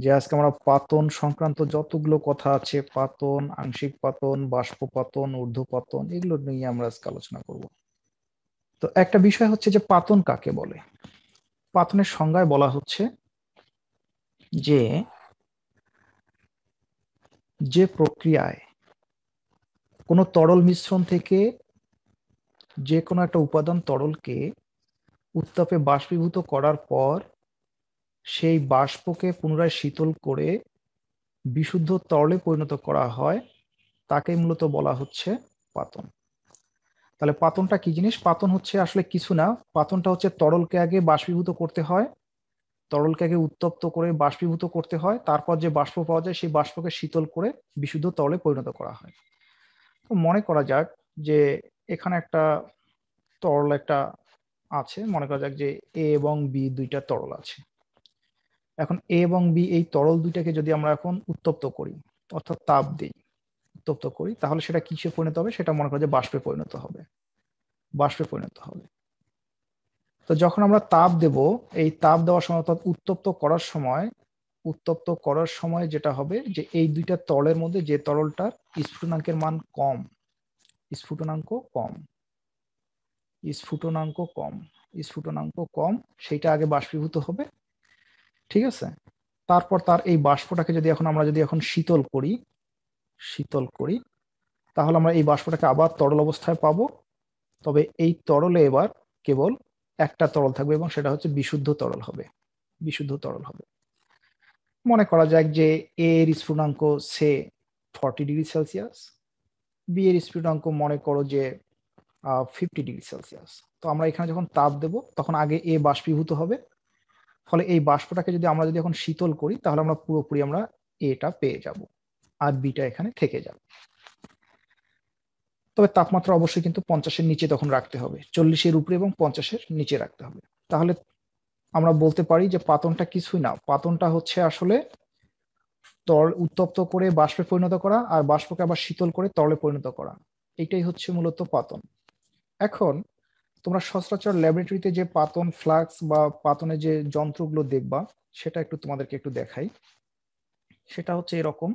যে আজকে আমরা পাতন সংক্রান্ত যতগুলো কথা আছে, পাতন, আংশিক পাতন, বাষ্প পাতন, ঊর্ধ্বপাতন, এগুলো নিয়ে আমরা আজকে আলোচনা করব। তো একটা বিষয় হচ্ছে যে পাতন কাকে বলে। পাতনের সংজ্ঞায় বলা হচ্ছে যে যে প্রক্রিয়ায় কোনো তরল মিশ্রণ থেকে যে কোনো একটা উপাদান তরলকে উত্তাপে বাষ্পীভূত করার পর সেই বাষ্পকে পুনরায় শীতল করে বিশুদ্ধ তরলে পরিণত করা হয়, তাকেই মূলত বলা হচ্ছে পাতন। তাহলে পাতনটা কি জিনিস? পাতন হচ্ছে আসলে কিছু না, পাতনটা হচ্ছে তরলকে আগে বাষ্পীভূত করতে হয়, তরলকে আগে উত্তপ্ত করে বাষ্পীভূত করতে হয়, তারপর যে বাষ্প পাওয়া যায় সেই বাষ্পকে শীতল করে বিশুদ্ধ তরলে পরিণত করা হয়। তো মনে করা যাক যে এখানে একটা তরল একটা আছে, মনে করা যাক যে এ এবং বি দুইটা তরল আছে। এখন এ এবং বি এই তরল দুইটাকে যদি আমরা এখন উত্তপ্ত করি, অর্থাৎ তাপ দিই, উত্তপ্ত করি, তাহলে সেটা কিসে পরিণত হবে? সেটা মনে করা যায় বাষ্পে পরিণত হবে, বাষ্পে পরিণত হবে। তো যখন আমরা তাপ দেব, এই তাপ দেওয়ার সময় অর্থাৎ উত্তপ্ত করার সময় যেটা হবে যে এই দুইটা তরলের মধ্যে যে তরলটার স্ফুটনাঙ্কের মান কম, স্ফুটনাঙ্ক কম, স্ফুটনাঙ্ক কম, স্ফুটনাঙ্ক কম, সেইটা আগে বাষ্পীভূত হবে। ঠিক আছে? তারপর তার এই বাষ্পটাকে যদি আমরা যদি এখন শীতল করি, শীতল করি, তাহলে আমরা এই বাষ্পটাকে আবার তরল অবস্থায় পাবো। তবে এই তরলে এবার কেবল একটা তরল থাকবে এবং সেটা হচ্ছে বিশুদ্ধ তরল হবে, বিশুদ্ধ তরল হবে। মনে করা যাক যে এ এর স্ফুটনাঙ্ক সে 40 ডিগ্রি সেলসিয়াস, বি এর স্ফুটনাঙ্ক মনে করো যে 50 ডিগ্রি সেলসিয়াস। তো আমরা এখানে যখন তাপ দেব তখন আগে এ বাষ্পীভূত হবে, ফলে এই বাষ্পটাকে যদি আমরা যদি এখন শীতল করি তাহলে আমরা পুরোপুরি আমরা এটা পেয়ে যাব, আর বিটা এখানে থেকে যাবে। তবে তাপমাত্রা অবশ্যই কিন্তু 50-এর নিচে তখন রাখতে হবে, 40-এর উপরে এবং 50-এর নিচে রাখতে হবে। তাহলে আমরা বলতে পারি যে পাতনটা কিছুই না, পাতনটা হচ্ছে আসলে তরল উত্তপ্ত করে বাষ্পে পরিণত করা আর বাষ্পকে আবার শীতল করে তরলে পরিণত করা, এটাই হচ্ছে মূলত পাতন। এখন তোমরা সচরাচর ল্যাবরেটরিতে যে পাতন ফ্লাক্স বা পাতনের যে যন্ত্রগুলো দেখবা, সেটা একটু তোমাদেরকে একটু দেখাই। সেটা হচ্ছে এরকম,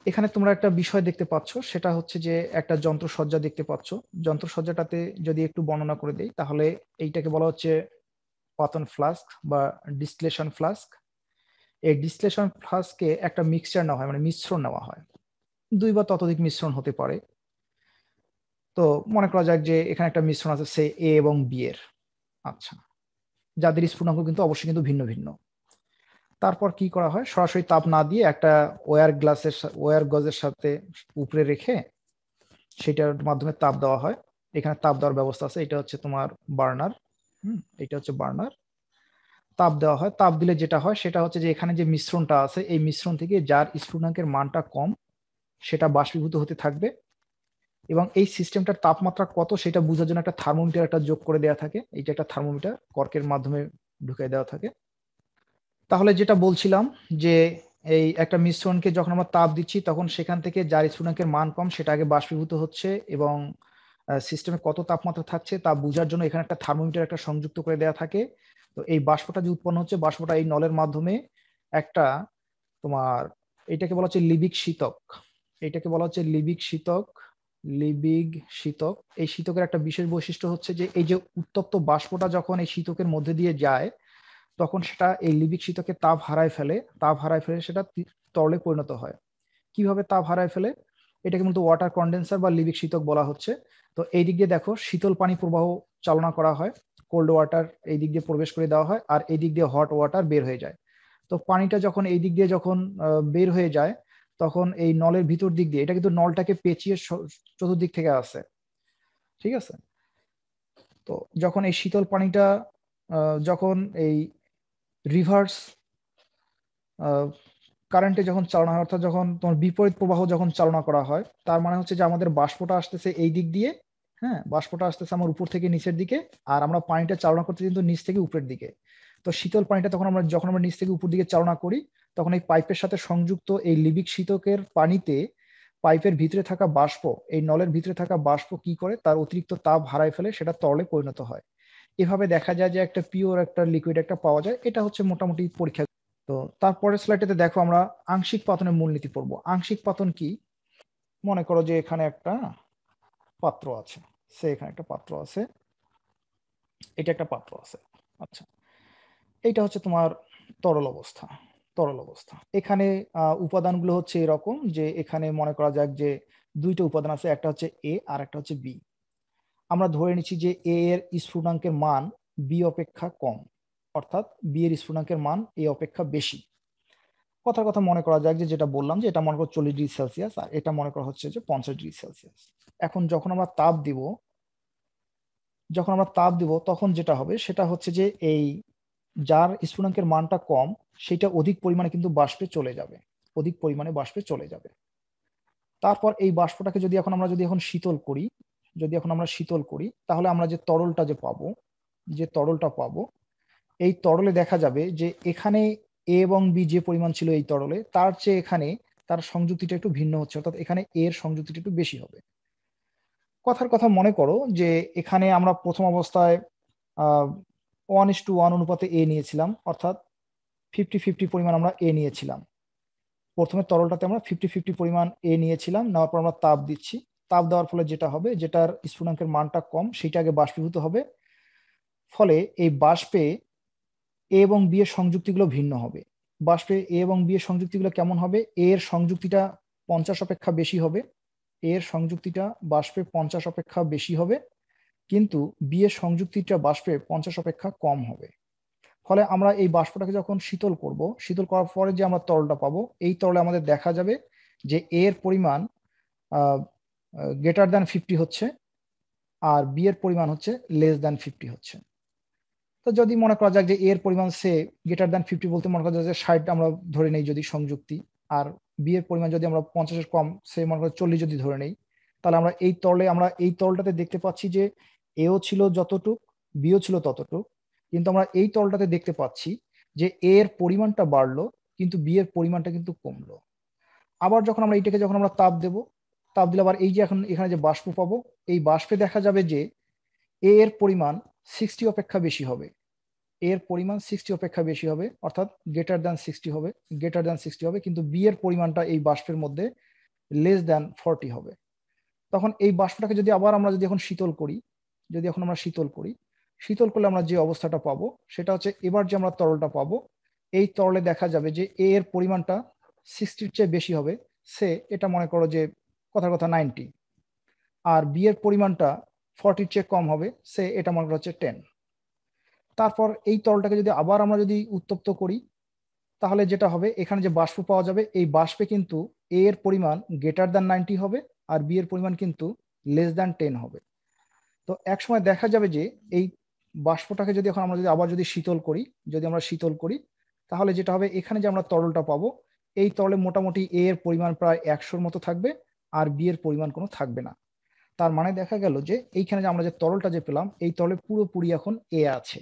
এখানে তোমরা একটা বিষয় দেখতে পাচ্ছ, সেটা হচ্ছে যে একটা যন্ত্রসজ্জা দেখতে পাচ্ছ। যন্ত্রসজ্জাটাতে যদি একটু বর্ণনা করে দেই তাহলে এইটাকে বলা হচ্ছে পাতন ফ্লাস্ক বা ডিস্টিলেশন ফ্লাস্ক। এই ডিস্টিলেশন ফ্লাস্কে একটা মিক্সচার নেওয়া হয়, মানে মিশ্রণ নেওয়া হয়, দুই বা ততোধিক মিশ্রণ হতে পারে। তো মনে করা যাক যে এখানে একটা মিশ্রণ আছে সে এ এবং বি এর, আচ্ছা, যাদের স্ফুটনাঙ্ক কিন্তু অবশ্যই কিন্তু ভিন্ন ভিন্ন। তারপর কি করা হয়, সরাসরি তাপ না দিয়ে একটা ওয়্যার গজের সাথে উপরে রেখে সেটার মাধ্যমে তাপ দেওয়া হয়। এখানে তাপ দেওয়ার ব্যবস্থা আছে, এটা হচ্ছে তোমার বার্নার। এটা হচ্ছে বার্নার। তাপ দেওয়া হয়, তাপ দিলে যেটা হয় সেটা হচ্ছে যে এখানে যে মিশ্রণটা আছে এই মিশ্রণ থেকে যার স্ফুটনাঙ্কের মানটা কম সেটা বাষ্পীভূত হতে থাকবে, এবং এই সিস্টেমটার তাপমাত্রা কত সেটা বোঝার জন্য একটা থার্মোমিটার একটা যোগ করে দেওয়া থাকে। এইটা একটা থার্মোমিটার কর্কের মাধ্যমে ঢুকিয়ে দেওয়া থাকে। তাহলে যেটা বলছিলাম যে এই একটা মিশ্রণকে যখন আমরা তাপ দিচ্ছি তখন সেখান থেকে যার স্ফুটনাঙ্কের মান কম সেটা আগে বাষ্পীভূত হচ্ছে, এবং সিস্টেমে কত তাপমাত্রা থাকছে তা বোঝার জন্য এখানে একটা থার্মোমিটার একটা সংযুক্ত করে দেওয়া থাকে। তো এই বাষ্পটা যে উৎপন্ন হচ্ছে, বাষ্পটা এই নলের মাধ্যমে একটা তোমার, এটাকে বলা হচ্ছে লিবিক শীতক, এটাকে বলা হচ্ছে লিবিক শীতক, লিবিগ শীতক। এই শীতকের একটা বিশেষ বৈশিষ্ট্য হচ্ছে যে এই যে উত্তপ্ত বাষ্পটা যখন এই শীতকের মধ্যে দিয়ে যায় তখন সেটা এই লিবিক শীতকে তাপ হারায় ফেলে, তাপ হারায় ফেলে সেটা তরলে পরিণত হয়। কিভাবে তাপ হারায় ফেলে? এটাকে কিন্তু ওয়াটার কন্ডেন্সার বা লিবিক শীতক বলা হচ্ছে। তো এই দিক দিয়ে দেখো শীতল পানি প্রবাহ চালনা করা হয়, কোল্ড ওয়াটার এই দিক দিয়ে প্রবেশ করে দেওয়া হয় আর এই দিক দিয়ে হট ওয়াটার বের হয়ে যায়। তো পানিটা যখন এই দিক দিয়ে যখন বের হয়ে যায় তখন এই নলের ভিতর দিক দিয়ে, এটা কিন্তু নলটাকে পেঁচিয়ে চতুর্দিক থেকে আসে, ঠিক আছে? তো যখন এই শীতল পানিটা যখন এই রিভার্স কারেন্টে যখন চালনা হয়, অর্থাৎ যখন তোমার বিপরীত প্রবাহ যখন চালনা করা হয়, তার মানে হচ্ছে যে আমাদের বাষ্পটা আসতেছে এই দিক দিয়ে, হ্যাঁ, বাষ্পটা আসতেছে আমার উপর থেকে নিচের দিকে, আর আমরা পানিটা চালনা করতে কিন্তু নিচ থেকে উপরের দিকে। তো শীতল পানিটা তখন আমরা যখন আমরা নিচ থেকে উপর দিকে চালনা করি তখন এই পাইপের সাথে সংযুক্ত এই লিবিক শীতকের পানিতে পাইপের ভিতরে থাকা বাষ্প, এই নলের ভিতরে থাকা বাষ্প কি করে তার অতিরিক্ত তাপ হারায় ফেলে, সেটা তরলে পরিণত হয়। এভাবে দেখা যায় যে একটা পিওর একটা লিকুইড একটা পাওয়া যায়। এটা হচ্ছে মোটামুটি পরীক্ষা তো তারপরের স্লাইডটাতে দেখো আমরা আংশিক পাতনের মূলনীতি পড়বো। আংশিক পাতন কি? মনে করো যে এখানে একটা পাত্র আছে, এখানে একটা পাত্র আছে, এটা একটা পাত্র আছে। আচ্ছা, এইটা হচ্ছে তোমার তরল অবস্থা। এখানে উপাদানগুলো হচ্ছে এরকম যে এখানে মনে করা যাক যে দুইটা উপাদান আছে, একটা হচ্ছে এ আর একটা হচ্ছে বি। আমরা ধরে নিচ্ছি যে এ এর স্ফুটনাঙ্কের মান বি অপেক্ষা কম, অর্থাৎ বি এর স্ফুটনাঙ্কের মান এ অপেক্ষা বেশি। কথার কথা মনে করা যাক যে যেটা বললাম যে এটা মনে করো 40°C আর এটা মনে করা হচ্ছে যে 50°C। এখন যখন আমরা তাপ দিব তখন যেটা হবে সেটা হচ্ছে যে এই যার স্ফুটনাঙ্কের মানটা কম সেটা অধিক পরিমাণে কিন্তু বাষ্পে চলে যাবে। তারপর এই বাষ্পটাকে যদি আমরা শীতল করি তাহলে আমরা যে তরলটা পাবো এই তরলে দেখা যাবে যে এখানে এ এবং বি যে পরিমাণ ছিল এই তরলে তার চেয়ে এখানে তার সংযুক্তিটা একটু ভিন্ন হচ্ছে, অর্থাৎ এখানে এ এর সংযুক্তিটা একটু বেশি হবে। কথার কথা মনে করো যে এখানে আমরা প্রথম অবস্থায় 1:1 অনুপাতে এ নিয়েছিলাম, অর্থাৎ 50-50 পরিমাণ আমরা এ নিয়েছিলাম। প্রথমে তরলটাতে আমরা 50-50 পরিমাণ এ নিয়েছিলাম, নেওয়ার পর আমরা তাপ দিচ্ছি। তাপ দেওয়ার ফলে যেটা হবে, যেটার স্ফুটনাঙ্কের মানটা কম সেটা আগে বাষ্পীভূত হবে, ফলে এই বাষ্পে এ এবং বি এর সংযুক্তিগুলো ভিন্ন হবে। বাষ্পে এ এবং বি এর সংযুক্তিগুলো কেমন হবে? এ এর সংযুক্তিটা 50 অপেক্ষা বেশি হবে, বাষ্পে 50 অপেক্ষা বেশি হবে, কিন্তু বি এর সংযুক্তিটা বাষ্পে 50 অপেক্ষা কম হবে। ফলে আমরা এই বাষ্পটাকে যখন শীতল করার পরে যে আমরা তরলটা পাবো, এই তরলে আমাদের দেখা যাবে যে এর পরিমাণ গ্রেটার দ্যান 50 হচ্ছে আর বি এর পরিমাণ হচ্ছে লেস দ্যান 50 হচ্ছে। তো যদি মনে করা যাক যে এর পরিমাণ সে গ্রেটার দ্যান 50 বলতে মনে করা যায় যে 60 আমরা ধরে নেই যদি সংযুক্তি, আর বি এর পরিমাণ যদি আমরা 50 এর কম সে মনে করা 40 যদি ধরে নেই, তাহলে আমরা এই তরলটাতে দেখতে পাচ্ছি যে এও ছিল যতটুক বিও ছিল ততটুক, কিন্তু আমরা এই তরলটাতে দেখতে পাচ্ছি যে এর পরিমাণটা বাড়লো কিন্তু বি এর পরিমাণটা কিন্তু কমলো। আবার যখন আমরা তাপ দিলে আবার এই যে এখন এখানে যে বাষ্প পাবো, এই বাষ্পে দেখা যাবে যে এ এর পরিমাণ 60 অপেক্ষা বেশি হবে, অর্থাৎ গ্রেটার দ্যান 60 হবে, কিন্তু বি এর পরিমাণটা এই বাষ্পের মধ্যে লেস দ্যান 40 হবে। তখন এই বাষ্পটাকে যদি আমরা এখন শীতল করি, শীতল করলে আমরা যে অবস্থাটা পাবো সেটা হচ্ছে এবার যে আমরা তরলটা পাবো, এই তরলে দেখা যাবে যে এ এর পরিমাণটা 60-র চেয়ে বেশি হবে, সে এটা মনে করো যে কথার কথা 90, আর বি এর পরিমাণটা 40-র চেয়ে কম হবে, সে এটা মনে করা হচ্ছে 10। তারপর এই তরলটাকে যদি আমরা উত্তপ্ত করি, তাহলে যেটা হবে এখানে যে বাষ্প পাওয়া যাবে এই বাষ্পে কিন্তু এ এর পরিমাণ গ্রেটার দ্যান 90 হবে আর বি এর পরিমাণ কিন্তু লেস দ্যান 10 হবে। তো এক সময় দেখা যাবে যে এই বাষ্পটাকে যদি আমরা শীতল করি তাহলে যেটা হবে এখানে যে আমরা তরলটা পাবো এই তরলে মোটামুটি এ এর পরিমাণ প্রায় 100-র মতো থাকবে আর বি এর পরিমাণ কোনো থাকবে না। তার মানে দেখা গেল যে এইখানে যে আমরা যে তরলটা যে পেলাম এই তরলে পুরোপুরি এখন এ আছে,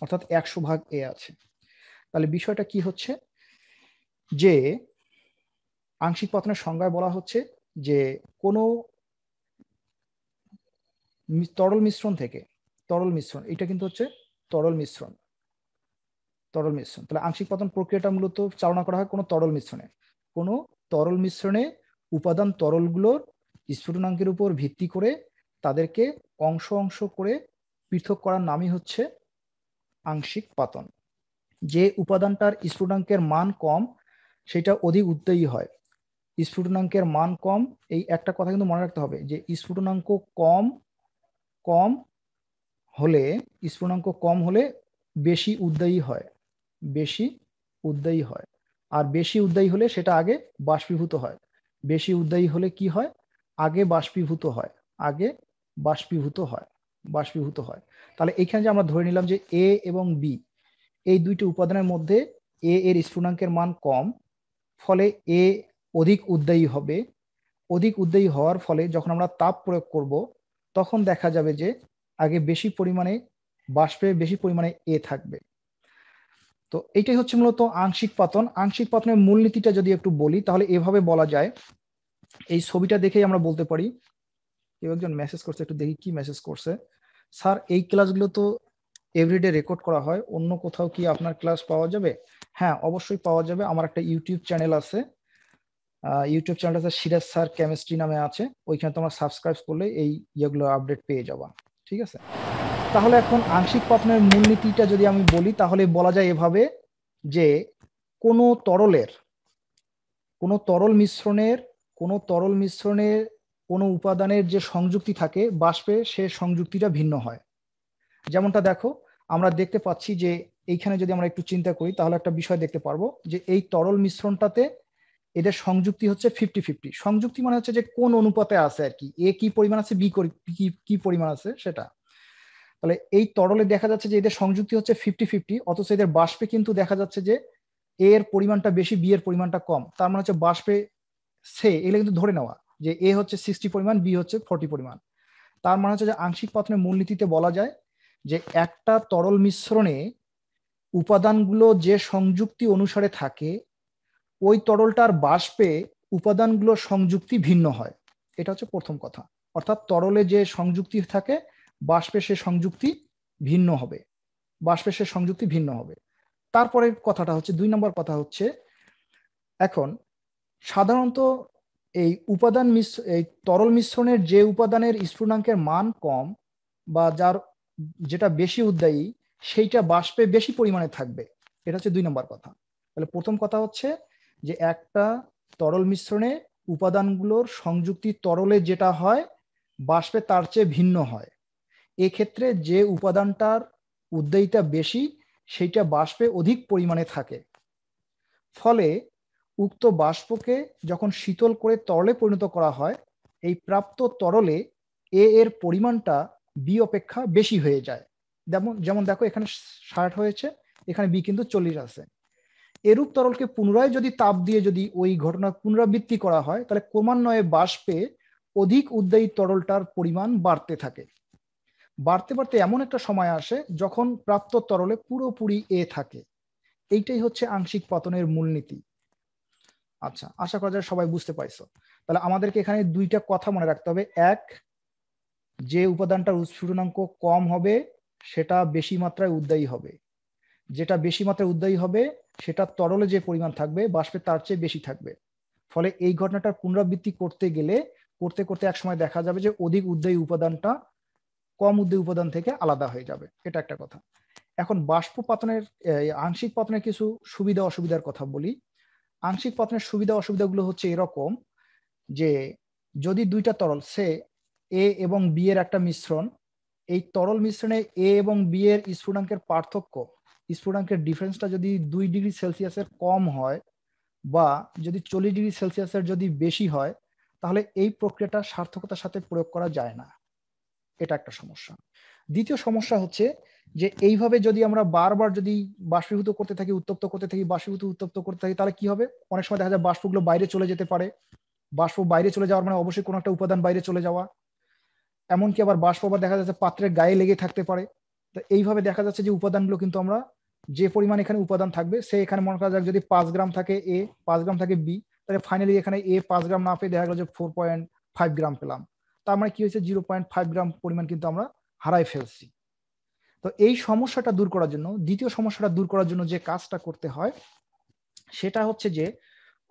অর্থাৎ 100 ভাগ এ আছে। তাহলে বিষয়টা কি হচ্ছে যে আংশিক পতনের সংজ্ঞায় বলা হচ্ছে যে কোনো তরল মিশ্রণ এটা কিন্তু হচ্ছে তরল মিশ্রণ। তাহলে আংশিক পতন প্রক্রিয়াটা মূলত চালনা করা হয় কোনো তরল মিশ্রণে উপাদান তরলগুলোর স্ফুটনাঙ্কের উপর ভিত্তি করে তাদেরকে অংশ অংশ করে পৃথক করার নামই হচ্ছে আংশিক পাতন। যে উপাদানটার স্ফুটনাঙ্কের মান কম সেটা অধিক উদ্দায়ী হয়। স্ফুটনাঙ্কের মান কম, এই একটা কথা কিন্তু মনে রাখতে হবে যে স্ফুটনাঙ্ক কম হলে বেশি উদ্দায়ী হয়, আর বেশি উদ্দায়ী হলে সেটা আগে বাষ্পীভূত হয়। বেশি উদ্দায়ী হলে কি হয়? আগে বাষ্পীভূত হয়। তাহলে এখানে যে আমরা ধরে নিলাম যে এ এবং বি এই দুইটি উপাদানের মধ্যে এ এর স্ফুটনাঙ্কের মান কম, ফলে এ অধিক উদ্দায়ী হওয়ার ফলে যখন আমরা তাপ প্রয়োগ করব তখন দেখা যাবে যে আগে বাষ্পে বেশি পরিমাণে এ থাকবে। তো এইটাই হচ্ছে মূলত আংশিক পাতন। আংশিক পাতনের মূলনীতিটা যদি একটু বলি তাহলে এভাবে বলা যায়, এই ছবিটা দেখেই আমরা বলতে পারি। কেউ একজন মেসেজ করছে, একটু দেখি কি মেসেজ করছে। স্যার এই ক্লাসগুলো তো এভরিডে রেকর্ড করা হয়, অন্য কোথাও কি আপনার ক্লাস পাওয়া যাবে? হ্যাঁ, অবশ্যই পাওয়া যাবে। আমার একটা ইউটিউব চ্যানেল আছে, ইউটিউব চ্যানেলটা আছে সিরাজ স্যার কেমিস্ট্রি নামে আছে। ওইখানে তোমরা সাবস্ক্রাইব করলে এই ইয়েগুলো আপডেট পেয়ে যাবা। ঠিক আছে, তাহলে এখন আংশিক পাতনের মূলনীতিটা যদি আমি বলি, তাহলে বলা যায় এভাবে যে কোনো তরলের কোনো তরল মিশ্রণের কোনো উপাদানের যে সংযুক্তি থাকে বাষ্পে, সে সংযুক্তিটা ভিন্ন হয়। যেমনটা দেখো, আমরা দেখতে পাচ্ছি যে এইখানে যদি আমরা একটু চিন্তা করি, তাহলে একটা বিষয় দেখতে পারবো যে এই তরল মিশ্রণটাতে এদের সংযুক্তি হচ্ছে 50-50। সংযুক্তি মানে হচ্ছে যে কোন অনুপাতে আছে আর কি, এ কি পরিমাণ আছে, বি কি পরিমাণ আছে সেটা। তাহলে এই তরলে দেখা যাচ্ছে যে এদের সংযুক্তি হচ্ছে 50-50, অথচ এদের বাষ্পে কিন্তু দেখা যাচ্ছে যে এ এর পরিমাণটা বেশি, বি এর পরিমাণটা কম। তার মানে হচ্ছে বাষ্পে সে এগুলো কিন্তু ধরে নেওয়া যে এ হচ্ছে 60 পরিমাণ, বি হচ্ছে 40 পরিমাণ। তার মানে হচ্ছে যে আংশিক পাতনের মূলনীতিতে বলা যায় যে একটা তরল মিশ্রণে উপাদানগুলো যে সংযুক্তি অনুসারে থাকে, ওই তরলটার বাষ্পে উপাদানগুলোর সংযুক্তি ভিন্ন হয়। এটা হচ্ছে প্রথম কথা। অর্থাৎ তরলে যে সংযুক্তি থাকে বাষ্পে সে সংযুক্তি ভিন্ন হবে, তারপরের কথাটা হচ্ছে, 2 নম্বর কথা হচ্ছে, এখন সাধারণত এই তরল মিশ্রণের যে উপাদানের স্ফুটনাঙ্কের মান কম বা যেটা বেশি উদ্দায়ী, সেইটা বাষ্পে বেশি পরিমাণে থাকবে। এটা হচ্ছে 2 নম্বর কথা। তাহলে প্রথম কথা হচ্ছে যে একটা তরল মিশ্রণে উপাদানগুলোর সংযুক্তি তরলে যেটা হয় বাষ্পে তার চেয়ে ভিন্ন হয়। এক্ষেত্রে যে উপাদানটার উদ্দায়িতা বেশি সেইটা বাষ্পে অধিক পরিমাণে থাকে। ফলে উক্ত বাষ্পকে যখন শীতল করে তরলে পরিণত করা হয়, এই প্রাপ্ত তরলে এ এর পরিমাণটা বি অপেক্ষা বেশি হয়ে যায়। যেমন দেখো, এখানে 60 হয়েছে, এখানে বি কিন্তু 40 আছে। এরূপ তরলকে পুনরায় যদি তাপ দিয়ে যদি ওই ঘটনা পুনরাবৃত্তি করা হয়, তাহলে ক্রমান্বয়ে বাষ্পে অধিক উদ্দায়ী তরলটার পরিমাণ বাড়তে থাকে। বাড়তে বাড়তে এমন একটা সময় আসে যখন প্রাপ্ত তরলে পুরোপুরি এ থাকে। এইটাই হচ্ছে আংশিক পতনের মূলনীতি। আচ্ছা, আশা করা যায় সবাই বুঝতে পারছো। তাহলে আমাদেরকে এখানে 2টা কথা মনে রাখতে হবে। এক, যে উপাদানটার উৎস্ফুটনাঙ্ক কম হবে সেটা বেশি মাত্রায় উদ্দায়ী হবে, যেটা বেশি মাত্রায় উদ্দায়ী হবে সেটা তরলে যে পরিমাণ থাকবে বাষ্পে তার চেয়ে বেশি থাকবে। ফলে এই ঘটনাটার পুনরাবৃত্তি করতে গেলে করতে করতে একসময় দেখা যাবে যে অধিক উদ্দায়ী উপাদানটা কম উদ্দায়ী উপাদান থেকে আলাদা হয়ে যাবে। এটা একটা কথা। এখন আংশিক পতনের কিছু সুবিধা অসুবিধার কথা বলি। আংশিক পতনের সুবিধা অসুবিধাগুলো হচ্ছে এরকম যে যদি 2টা তরল, সে এ এবং বি এর একটা মিশ্রণ, এই তরল মিশ্রণে এ এবং বি এর স্ফুটনাঙ্কের পার্থক্য, স্ফুটনাঙ্কের ডিফারেন্সটা যদি 2 ডিগ্রি সেলসিয়াসের কম হয় বা যদি 40 ডিগ্রি সেলসিয়াসের যদি বেশি হয়, তাহলে এই প্রক্রিয়াটা সার্থকতার সাথে প্রয়োগ করা যায় না। এটা একটা সমস্যা। দ্বিতীয় সমস্যা হচ্ছে যে এইভাবে যদি আমরা বারবার যদি বাষ্পীভূত করতে থাকি, উত্তপ্ত করতে থাকি, উত্তপ্ত করতে থাকি, তাহলে কি হবে? অনেক সময় দেখা যায় বাষ্পগুলো বাইরে চলে যেতে পারে। বাষ্প বাইরে চলে যাওয়ার মানে অবশ্যই কোনো একটা উপাদান বাইরে চলে যাওয়া। এমনকি আবার বাষ্প আবার দেখা যাচ্ছে পাত্রের গায়ে লেগে থাকতে পারে। তো এইভাবে দেখা যাচ্ছে যে উপাদানগুলো কিন্তু আমরা যে পরিমাণ এখানে উপাদান থাকবে, সে এখানে মনে করা যাক যদি 5 গ্রাম থাকে এ, 5 গ্রাম থাকে বি, তাহলে ফাইনালি এখানে এ 5 গ্রাম না পেয়ে দেখা গেল যে 4.5 গ্রাম পেলাম। তার মানে কি হয়েছে, 0.5 গ্রাম পরিমাণ কিন্তু আমরা হারাই ফেলছি। তো এই সমস্যাটা দূর করার জন্য, দ্বিতীয় সমস্যাটা দূর করার জন্য যে কাজটা করতে হয় সেটা হচ্ছে যে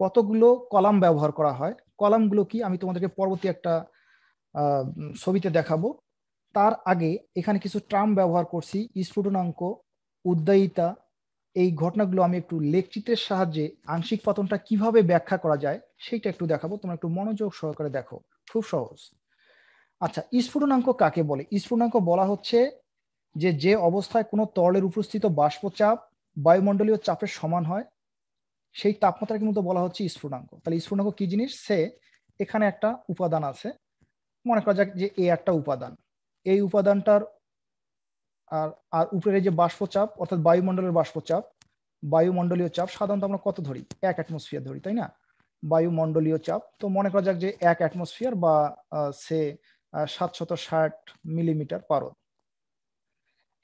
কতগুলো কলাম ব্যবহার করা হয়। কলামগুলো কি আমি তোমাদেরকে পরবর্তী একটা ছবিতে দেখাবো। তার আগে এখানে কিছু টার্ম ব্যবহার করছি, স্ফুটনাঙ্ক, উদ্দায়িতা। এই ঘটনাগুলো আমি একটু লেখচিত্রের সাহায্যে আংশিক পতনটা কিভাবে ব্যাখ্যা করা যায় সেইটা একটু দেখাবো। তোমরা একটু মনোযোগ সহকারে দেখো, খুব সহজ। আচ্ছা, স্ফুটনাঙ্ক কাকে বলে? স্ফুটনাঙ্ক বলা হচ্ছে যে অবস্থায় কোনো তরলের উপস্থিত বাষ্পচাপ বায়ুমণ্ডলীয় চাপের সমান হয়, সেই তাপমাত্রাকে কিন্তু বলা হচ্ছে স্ফুটনাঙ্ক। তাহলে স্ফুটনাঙ্ক কি জিনিস? এখানে একটা উপাদান আছে, মনে করা যাক যে এ একটা উপাদান, এই উপাদানটার আর আর উপরে যে বাষ্পচাপ অর্থাৎ বায়ুমণ্ডলীয় চাপ সাধারণত আমরা কত ধরি? 1 অ্যাটমসফিয়ার ধরি, তাই না? বায়ুমণ্ডলীয় চাপ তো মনে করা যাক যে 1 অ্যাটমসফিয়ার বা সে 760 মিলিমিটার পারদ।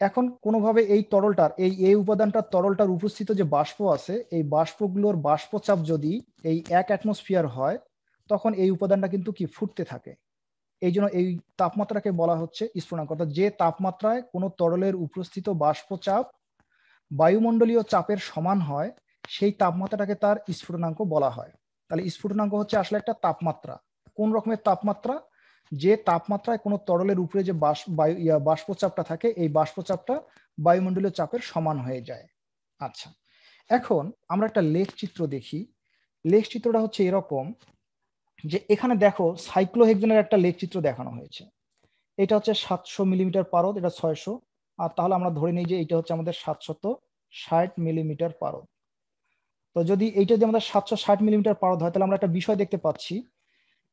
এখন কোনোভাবে এই তরলটার এই উপাদানটার তরলটার উপস্থিত যে বাষ্প আছে, এই বাষ্পগুলোর বাষ্পচাপ যদি এই 1 অ্যাটমসফিয়ার হয়, তখন এই উপাদানটা কিন্তু কি ফুটতে থাকে। এই জন্য এই তাপমাত্রাকে বলা হচ্ছে স্ফুটনাঙ্ক, অর্থাৎ যে তাপমাত্রায় কোনো তরলের উপস্থিত বাষ্পচাপ বায়ুমণ্ডলীয় চাপের সমান হয় সেই তাপমাত্রাটাকে তার স্ফুটনাঙ্ক বলা হয়। তাহলে স্ফুটনাঙ্ক হচ্ছে আসলে একটা তাপমাত্রা। কোন রকমের তাপমাত্রা? যে তাপমাত্রায় কোনো তরলের উপরে যে বাষ্পচাপটা থাকে এই বাষ্পচাপটা বায়ুমণ্ডলীয় চাপের সমান হয়ে যায়। আচ্ছা, এখন আমরা একটা লেখ চিত্র দেখি। লেখ চিত্রটা হচ্ছে এরকম যে এখানে দেখো সাইক্লোহেক্সেনের একটা লেখ চিত্র দেখানো হয়েছে। এটা হচ্ছে 700 মিলিমিটার পারদ, এটা 600, আর তাহলে আমরা ধরে নিই যে এটা হচ্ছে আমাদের 760 মিলিমিটার পারদ। তো যদি এইটা যদি আমাদের 760 মিলিমিটার পারদ হয় তাহলে আমরা একটা বিষয় দেখতে পাচ্ছি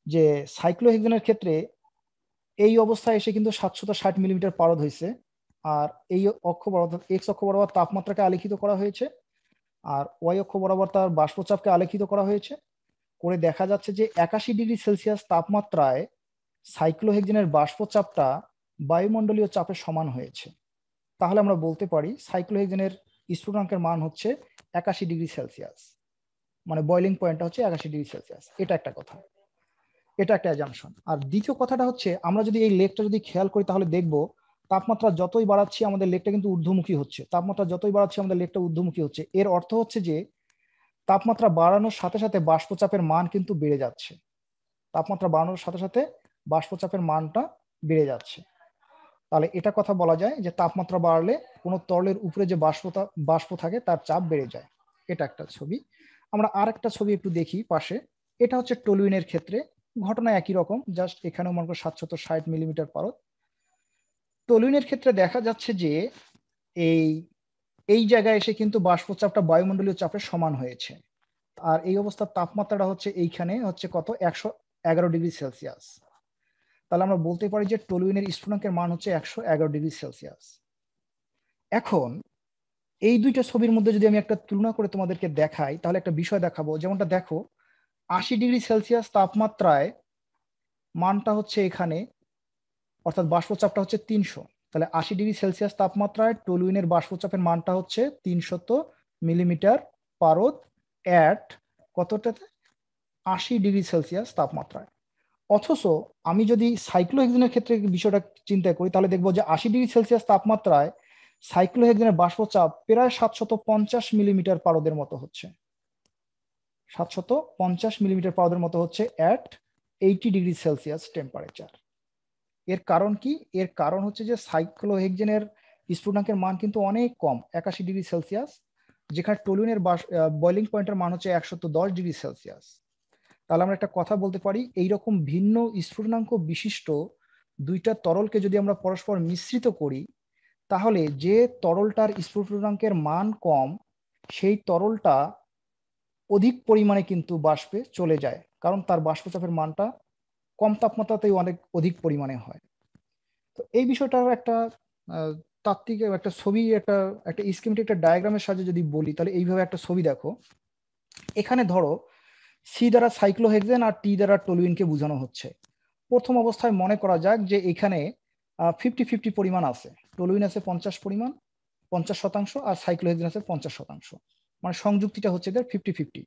যে সাইক্লোহেক্সেনের ক্ষেত্রে এই অবস্থায় এসে কিন্তু 760 মিলিমিটার পারদ হয়েছে, আর এই অক্ষ বরাবর এক্স অক্ষ বরাবর তাপমাত্রাকে আলেখিত করা হয়েছে, আর ওয়াই অক্ষ বরাবর তার বাষ্পচাপকে আলেখিত করা হয়েছে। করে দেখা যাচ্ছে যে 81 ডিগ্রি সেলসিয়াস তাপমাত্রায় সাইক্লোহেক্সেনের বাষ্পচাপটা বায়ুমণ্ডলীয় চাপের সমান হয়েছে। তাহলে আমরা বলতে পারি সাইক্লোহেক্সেনের স্ফুটনাঙ্কের মান হচ্ছে 81 ডিগ্রি সেলসিয়াস, মানে বয়লিং পয়েন্টটা হচ্ছে 81 ডিগ্রি সেলসিয়াস। এটা একটা কথা, এটা একটা অ্যাজাম্পশন। আর দ্বিতীয় কথাটা হচ্ছে আমরা যদি এই লেকটা যদি খেয়াল করি তাহলে দেখব তাপমাত্রা যতই বাড়াচ্ছি আমাদের লেকটা কিন্তু ঊর্ধ্বমুখী হচ্ছে। তাপমাত্রা যতই বাড়াচ্ছি আমাদের লেকটা ঊর্ধ্বমুখী হচ্ছে। এর অর্থ হচ্ছে যে তাপমাত্রা বাড়ানোর সাথে সাথে বাষ্পচাপের মান কিন্তু বেড়ে যাচ্ছে। তাপমাত্রা বাড়ানোর সাথে সাথে বাষ্পচাপের মানটা বেড়ে যাচ্ছে। তাহলে এটা কথা বলা যায় যে তাপমাত্রা বাড়লে কোনো তরলের উপরে যে বাষ্প থাকে তার চাপ বেড়ে যায়। এটা একটা ছবি। আমরা আর একটা ছবি একটু দেখি পাশে। এটা হচ্ছে টলুইনের ক্ষেত্রে ঘটনা একই রকম, জাস্ট এখানেও মনে করো 760 মিলিমিটার পারদ। টলুইনের ক্ষেত্রে দেখা যাচ্ছে যে এই এই জায়গায় এসে কিন্তু বাষ্পচাপটা বায়ুমণ্ডলীয় চাপের সমান হয়েছে, আর এই অবস্থার তাপমাত্রাটা হচ্ছে এইখানে হচ্ছে কত 111 ডিগ্রি সেলসিয়াস। তাহলে আমরা বলতে পারি যে টলুইনের স্ফুটনাঙ্কের মান হচ্ছে 111 ডিগ্রি সেলসিয়াস। এখন এই দুইটা ছবির মধ্যে যদি আমি একটা তুলনা করে তোমাদেরকে দেখাই তাহলে একটা বিষয় দেখাবো। যেমনটা দেখো 80 ডিগ্রি সেলসিয়াস তাপমাত্রায় মানটা হচ্ছে এখানে, অর্থাৎ বাষ্পচাপটা হচ্ছে 300। তাহলে 80 ডিগ্রি সেলসিয়াস তাপমাত্রায় টলুইনের বাষ্পচাপের মানটা হচ্ছে 300 মিলিমিটার পারদ অ্যাট কতটাতে 80 ডিগ্রি সেলসিয়াস তাপমাত্রায়। অথচ আমি যদি সাইক্লোহেক্সেনের ক্ষেত্রে বিষয়টা চিন্তা করি তাহলে দেখবো যে 80 ডিগ্রি সেলসিয়াস তাপমাত্রায় সাইক্লোহেক্সেনের বাষ্পচাপ প্রায় 750 মিলিমিটার পারদের মতো হচ্ছে। 750 মিলিমিটার পারদের মতো হচ্ছে অ্যাট 80 ডিগ্রি সেলসিয়াস টেম্পারেচার। এর কারণ কি? এর কারণ হচ্ছে যে সাইক্লোহেক্সেনের স্ফুটনাঙ্কের মান কিন্তু অনেক কম, 81 ডিগ্রি সেলসিয়াস, যেখানে টলুইনের বয়লিং পয়েন্টের মান হচ্ছে 110 ডিগ্রি সেলসিয়াস। তাহলে আমরা একটা কথা বলতে পারি, এইরকম ভিন্ন স্ফুটনাঙ্ক বিশিষ্ট দুইটা তরলকে যদি আমরা পরস্পর মিশ্রিত করি তাহলে যে তরলটার স্ফুটনাঙ্কের মান কম সেই তরলটা অধিক পরিমাণে কিন্তু বাষ্পে চলে যায়, কারণ তার বাষ্পচাপের মানটা কম তাপমাত্রাতেই অনেক অধিক পরিমাণে হয়। তো এই বিষয়টার একটা তাত্ত্বিক একটা ছবি, একটা একটা স্কিমেটিক একটা ডায়াগ্রামের সাহায্যে যদি বলি তাহলে এইভাবে একটা ছবি দেখো। এখানে ধরো সি দ্বারা সাইক্লোহেক্সেন আর টি দ্বারা টলুইনকে বোঝানো হচ্ছে। প্রথম অবস্থায় মনে করা যাক যে এখানে 50-50 পরিমাণ আছে, টলুইন আছে 50% আর সাইক্লোহেক্সেন আছে 50%, মানে সংযুক্তিটা হচ্ছে এদের 50-50।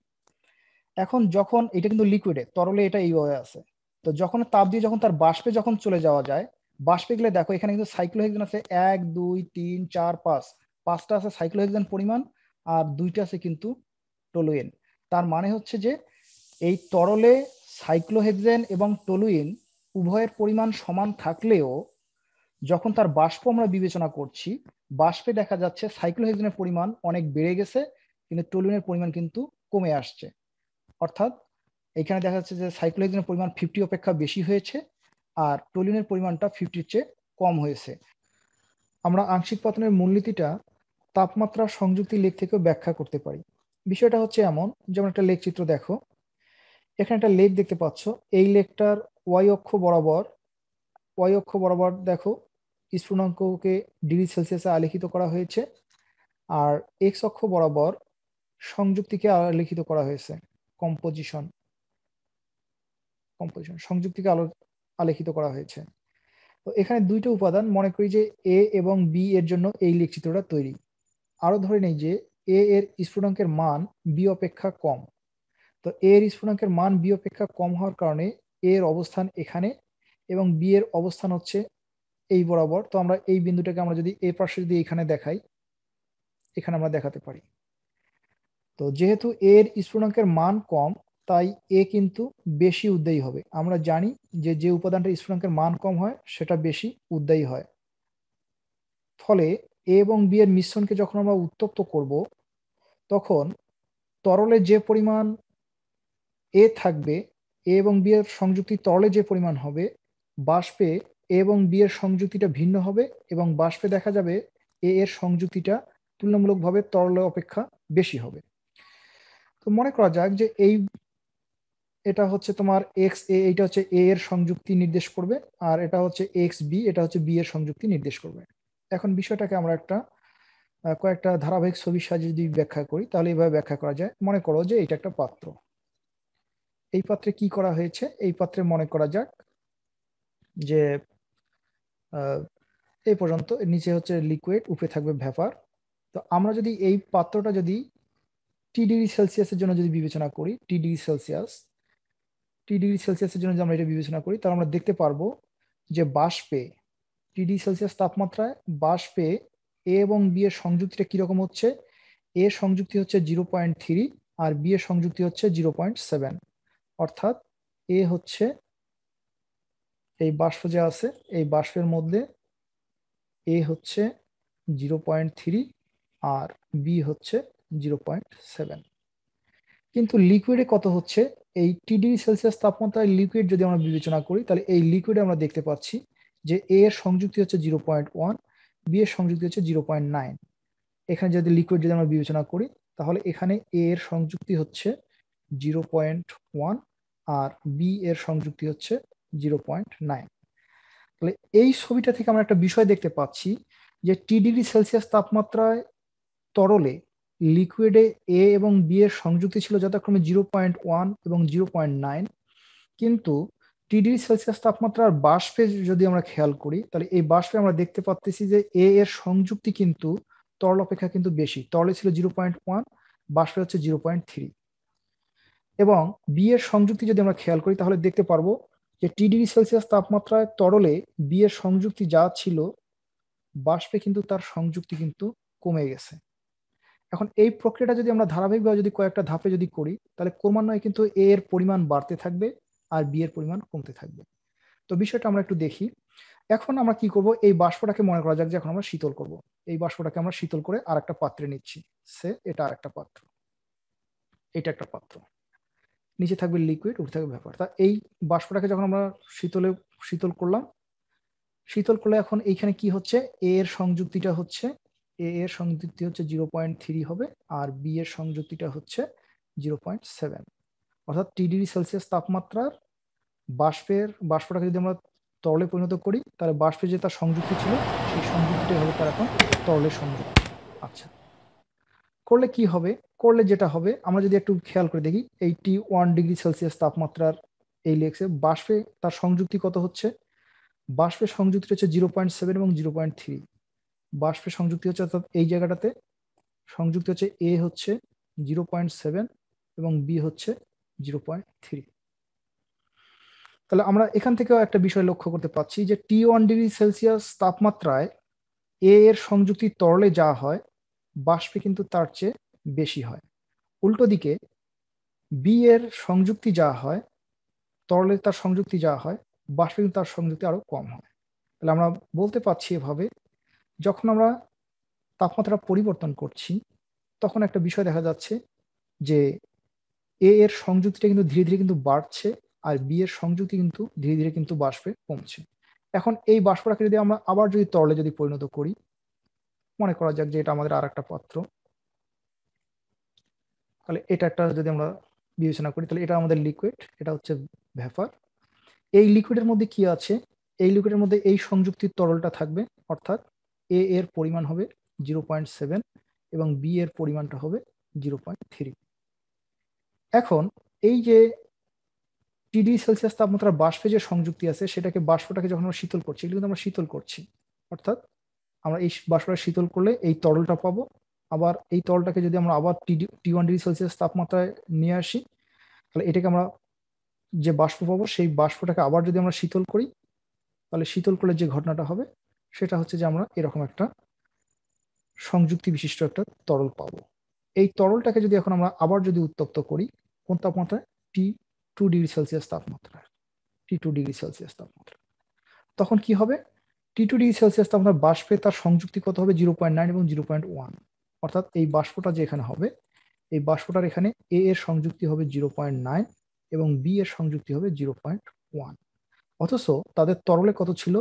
এখন যখন এটা কিন্তু লিকুইডে, তরলে এটা এইভাবে আছে, তো যখন তাপ দিয়ে যখন তার বাষ্পে যখন চলে যাওয়া যায়, বাষ্পে গেলে দেখো এখানে কিন্তু সাইক্লোহেক্সেন আছে 1 2 3 4 5, 5টা আছে সাইক্লোহেক্সেন পরিমাণ আর 2টা আছে কিন্তু টলুইন। তার মানে হচ্ছে যে এই তরলে সাইক্লোহেক্সেন এবং টলুইন উভয়ের পরিমাণ সমান থাকলেও যখন তার বাষ্প আমরা বিবেচনা করছি বাষ্পে দেখা যাচ্ছে সাইক্লোহেক্সেনের পরিমাণ অনেক বেড়ে গেছে কিন্তু টলুইনের পরিমাণ কিন্তু কমে আসছে। অর্থাৎ এখানে দেখা যাচ্ছে যে সাইক্লোহেক্সেনের পরিমাণ 50 অপেক্ষা বেশি হয়েছে আর টলুইনের পরিমাণটা 50-র চেয়ে কম হয়েছে। আমরা আংশিক পতনের মূলনীতিটা তাপমাত্রা সংযুক্তি লেখ থেকেও ব্যাখ্যা করতে পারি। বিষয়টা হচ্ছে এমন, যেমন একটা লেখ চিত্র দেখো, এখানে একটা লেক দেখতে পাচ্ছ। এই লেকটার ওয়াই অক্ষ বরাবর দেখো স্ফুটনাঙ্ককে ডিগ্রি সেলসিয়াসে আলেখিত করা হয়েছে, আর এক্স অক্ষ বরাবর সংযুক্তিকে আলেখিত করা হয়েছে, কম্পোজিশন সংযুক্তিকে আলেখিত করা হয়েছে। তো এখানে দুইটা উপাদান, মনে করি যে এ এবং বি এর জন্য এই লেখ চিত্রটা তৈরি। আরো ধরে নেই যে এ এর স্ফুটনাঙ্কের মান বি অপেক্ষা কম। তো এর স্ফুটনাঙ্কের মান বি অপেক্ষা কম হওয়ার কারণে এর অবস্থান এখানে এবং বি এর অবস্থান হচ্ছে এই বরাবর। তো আমরা এই বিন্দুটাকে আমরা যদি এ পাশে যদি এখানে দেখাই, এখানে আমরা দেখাতে পারি। তো যেহেতু এর স্ফুটনাঙ্কের মান কম, তাই এ কিন্তু বেশি উদ্দায়ী হবে। আমরা জানি যে যে উপাদানটার স্ফুটনাঙ্কের মান কম হয় সেটা বেশি উদ্দায়ী হয়। ফলে এ এবং বি এর মিশ্রণকে যখন আমরা উত্তপ্ত করব, তখন তরলে যে পরিমাণ এ থাকবে, এ এবং বি এর সংযুক্তি তরলে যে পরিমাণ হবে, বাষ্পে এ এবং বি এর সংযুক্তিটা ভিন্ন হবে এবং বাষ্পে দেখা যাবে এ এর সংযুক্তিটা তুলনামূলকভাবে তরলে অপেক্ষা বেশি হবে। তো মনে করা যাক যে এটা হচ্ছে তোমার এক্স এ, এটা হচ্ছে এ এর সংযুক্তি নির্দেশ করবে, আর এটা হচ্ছে এক্স বি, এটা হচ্ছে বি এর সংযুক্তি নির্দেশ করবে। এখন বিষয়টাকে আমরা কয়েকটা ধারাবাহিক ছবির সাহায্যে যদি ব্যাখ্যা করি, তাহলে এইভাবে ব্যাখ্যা করা যায়। মনে করো যে এটা একটা পাত্র। এই পাত্রে কি করা হয়েছে? এই পাত্রে মনে করা যাক যে এই পর্যন্ত নিচে হচ্ছে লিকুইড, উপরে থাকবে ভ্যাপার। তো আমরা যদি এই পাত্রটা যদি টি ডিগ্রি সেলসিয়াসের জন্য যদি বিবেচনা করি, টি ডিগ্রি সেলসিয়াসের জন্য যদি আমরা এটা বিবেচনা করি, তাহলে আমরা দেখতে পারবো যে বাষ্পে টি ডিগ্রি সেলসিয়াস তাপমাত্রায় বাষ্পে এ এবং বি এর সংযুক্তিটা কিরকম হচ্ছে। এ সংযুক্তি হচ্ছে 0.3 আর বি এর সংযুক্তি হচ্ছে 0.7। অর্থাৎ এ হচ্ছে এই বাষ্প যে আছে, এই বাষ্পের মধ্যে এ হচ্ছে 0.3 আর বি হচ্ছে 0.7। কিন্তু লিকুইডে কত হচ্ছে? এই টি ডিগ্রি সেলসিয়াস তাপমাত্রায় লিকুইড যদি আমরা বিবেচনা করি, তাহলে এই লিকুইডে আমরা দেখতে পাচ্ছি যে এ এর সংযুক্তি হচ্ছে 0.1, বি এর সংযুক্তি হচ্ছে 0.9। এখানে যদি লিকুইড যদি আমরা বিবেচনা করি, তাহলে এখানে এ এর সংযুক্তি হচ্ছে 0.1 আর বি এর সংযুক্তি হচ্ছে 0.9। তাহলে এই ছবিটা থেকে আমরা একটা বিষয় দেখতে পাচ্ছি যে টি ডিগ্রি সেলসিয়াস তাপমাত্রায় তরলে লিকুইডে এ এবং বি এর সংযুক্তি ছিল যথাক্রমে 0.1 এবং 0.9। কিন্তু টি ডিগ্রি সেলসিয়াস তাপমাত্রার বাষ্পে যদি আমরা খেয়াল করি, তাহলে এই বাষ্পে আমরা দেখতে পাচ্ছি যে এ এর সংযুক্তি কিন্তু তরল অপেক্ষা কিন্তু বেশি। তরলে ছিল 0.1, বাষ্পে হচ্ছে 0.3। এবং বি এর সংযুক্তি যদি আমরা খেয়াল করি, তাহলে দেখতে পারবো যে টি ডিগ্রি সেলসিয়াস তাপমাত্রায় তরলে বি এর সংযুক্তি যা ছিল, বাষ্পে কিন্তু তার সংযুক্তি কিন্তু কমে গেছে। এখন এই প্রক্রিয়াটা যদি আমরা ধারাবাহিকভাবে যদি কয়েকটা ধাপে যদি করি, তাহলে ক্রমান্বয়ে কিন্তু এ এর পরিমাণ বাড়তে থাকবে আর বি এর পরিমাণ কমতে থাকবে। তো বিষয়টা আমরা একটু দেখি। এখন আমরা কি করব? এই বাষ্পটাকে মনে করা যাক যে এখন আমরা শীতল করব। এই বাষ্পটাকে আমরা শীতল করে আর একটা পাত্রে নিচ্ছি। এটা আর একটা পাত্র, এটা একটা পাত্র। নিচে থাকবে লিকুইড, উপরে থাকবে ভ্যাপার। তা এই বাষ্পটাকে যখন আমরা শীতল করলাম, শীতল করলে এখন এইখানে কি হচ্ছে? এ এর সংযুক্তিটা হচ্ছে, এ এর সংযুক্তি হচ্ছে 0.3 হবে আর বি এর সংযুক্তিটা হচ্ছে 0.7। অর্থাৎ টি ডিগ্রি সেলসিয়াস তাপমাত্রার বাষ্পটাকে যদি আমরা তরলে পরিণত করি, তাহলে বাষ্পে যে তার সংযুক্তি ছিল, সেই সংযুক্তিটাই হবে তার এখন তরলের সংযুক্তি। আচ্ছা, করলে কি হবে? করলে যেটা হবে, আমরা যদি একটু খেয়াল করে দেখি, 81 ডিগ্রি সেলসিয়াস তাপমাত্রার এই লেক্সে বাষ্পে তার সংযুক্তি কত হচ্ছে? বাষ্পের সংযুক্তি হচ্ছে 0.7 এবং 0.3। বাষ্পের সংযুক্তি হচ্ছে, অর্থাৎ এই জায়গাটাতে সংযুক্তি হচ্ছে এ হচ্ছে 0.7 এবং বি হচ্ছে 0.3। তাহলে আমরা এখান থেকেও একটা বিষয় লক্ষ্য করতে পারছি যে T1 ডিগ্রি সেলসিয়াস তাপমাত্রায় এ এর সংযুক্তি তরলে যা হয়, বাষ্পে কিন্তু তার চেয়ে বেশি হয়। উল্টো দিকে বি এর সংযুক্তি যা হয়, তরলে তার সংযুক্তি যা হয়, বাষ্পে কিন্তু তার সংযুক্তি আরো কম হয়। তাহলে আমরা বলতে পারছি এভাবে, যখন আমরা তাপমাত্রা পরিবর্তন করছি, তখন একটা বিষয় দেখা যাচ্ছে যে এ এর সংযুক্তিটা কিন্তু ধীরে ধীরে কিন্তু বাড়ছে আর বি এর সংযুক্তি কিন্তু ধীরে ধীরে কিন্তু বাষ্পে কমছে। এখন এই বাষ্পটাকে যদি আমরা আবার যদি তরলে যদি পরিণত করি, মনে করা যাক যে এটা আমাদের আর একটা পাত্র, তাহলে এটা একটা যদি আমরা বিবেচনা করি, তাহলে এটা আমাদের লিকুইড, এটা হচ্ছে ভ্যাপার। এই লিকুইডের মধ্যে কি আছে? এই লিকুইডের মধ্যে এই সংযুক্তির তরলটা থাকবে, অর্থাৎ এ এর পরিমাণ হবে 0.7 এবং বি এর পরিমাণটা হবে 0.3। এখন এই যে টি ডিগ্রি সেলসিয়াস তাপমাত্রার বাষ্পে যে সংযুক্তি আছে, বাষ্পটাকে যখন আমরা শীতল করছি, এগুলো কিন্তু আমরা শীতল করছি, অর্থাৎ আমরা এই বাষ্পটা শীতল করলে এই তরলটা পাবো। আবার এই তরলটাকে যদি আমরা আবার T1 ডিগ্রি সেলসিয়াস তাপমাত্রায় নিয়ে আসি, তাহলে এটাকে আমরা যে বাষ্প পাবো, সেই বাষ্পটাকে আবার যদি আমরা শীতল করি, তাহলে শীতল করলে যে ঘটনাটা হবে সেটা হচ্ছে যে আমরা এরকম একটা সংযুক্তি বিশিষ্ট একটা তরল পাবো। এই তরলটাকে যদি এখন আমরা আবার যদি উত্তপ্ত করি কোন তাপমাত্রায়, T2 ডিগ্রি সেলসিয়াস তাপমাত্রায়, T2 ডিগ্রি সেলসিয়াস তাপমাত্রা, তখন কি হবে, T2 ডিগ্রি সেলসিয়াস তাপমাত্রা বাষ্পে তার সংযুক্তি কত হবে 0.9 এবং 0.1, অর্থাৎ এই বাষ্পটা যে এখানে হবে এই বাষ্পটার এখানে এ এর সংযুক্তি হবে 0.9 এবং বি এর সংযুক্তি হবে 0.1, অথচ তাদের তরলে কত ছিল,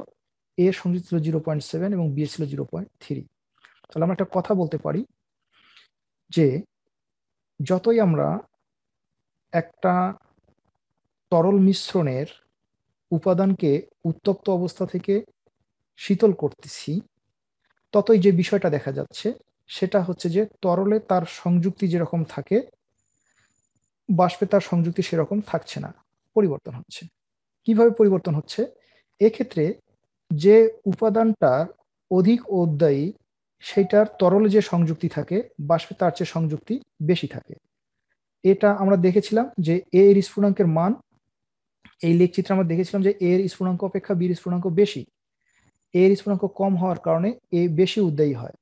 এ এর সংযুক্তি ছিল 0.7 এবং বি এর ছিল 0.3। তাহলে আমরা একটা কথা বলতে পারি যে যতই আমরা একটা তরল মিশ্রণের উপাদানকে উত্তপ্ত অবস্থা থেকে শীতল করতেছি ততই যে বিষয়টা দেখা যাচ্ছে সেটা হচ্ছে যে তরলে তার সংযুক্তি যেরকম থাকে বাষ্পে তার সংযুক্তি সেরকম থাকছে না, পরিবর্তন হচ্ছে। কিভাবে পরিবর্তন হচ্ছে, এক্ষেত্রে যে উপাদানটার অধিক অধ্যায়ী সেটার তরলে যে সংযুক্তি থাকে বাষ্পে তার চেয়ে সংযুক্তি বেশি থাকে। এটা আমরা দেখেছিলাম যে এ এর স্ফুটনাঙ্কের মান, এই লেখচিত্রে আমরা দেখেছিলাম যে এ এর স্ফুটনাঙ্ক অপেক্ষা বি এর স্ফুটনাঙ্ক বেশি, এ এর স্ফুটনাঙ্ক কম হওয়ার কারণে এ বেশি উদ্দায়ী হয়,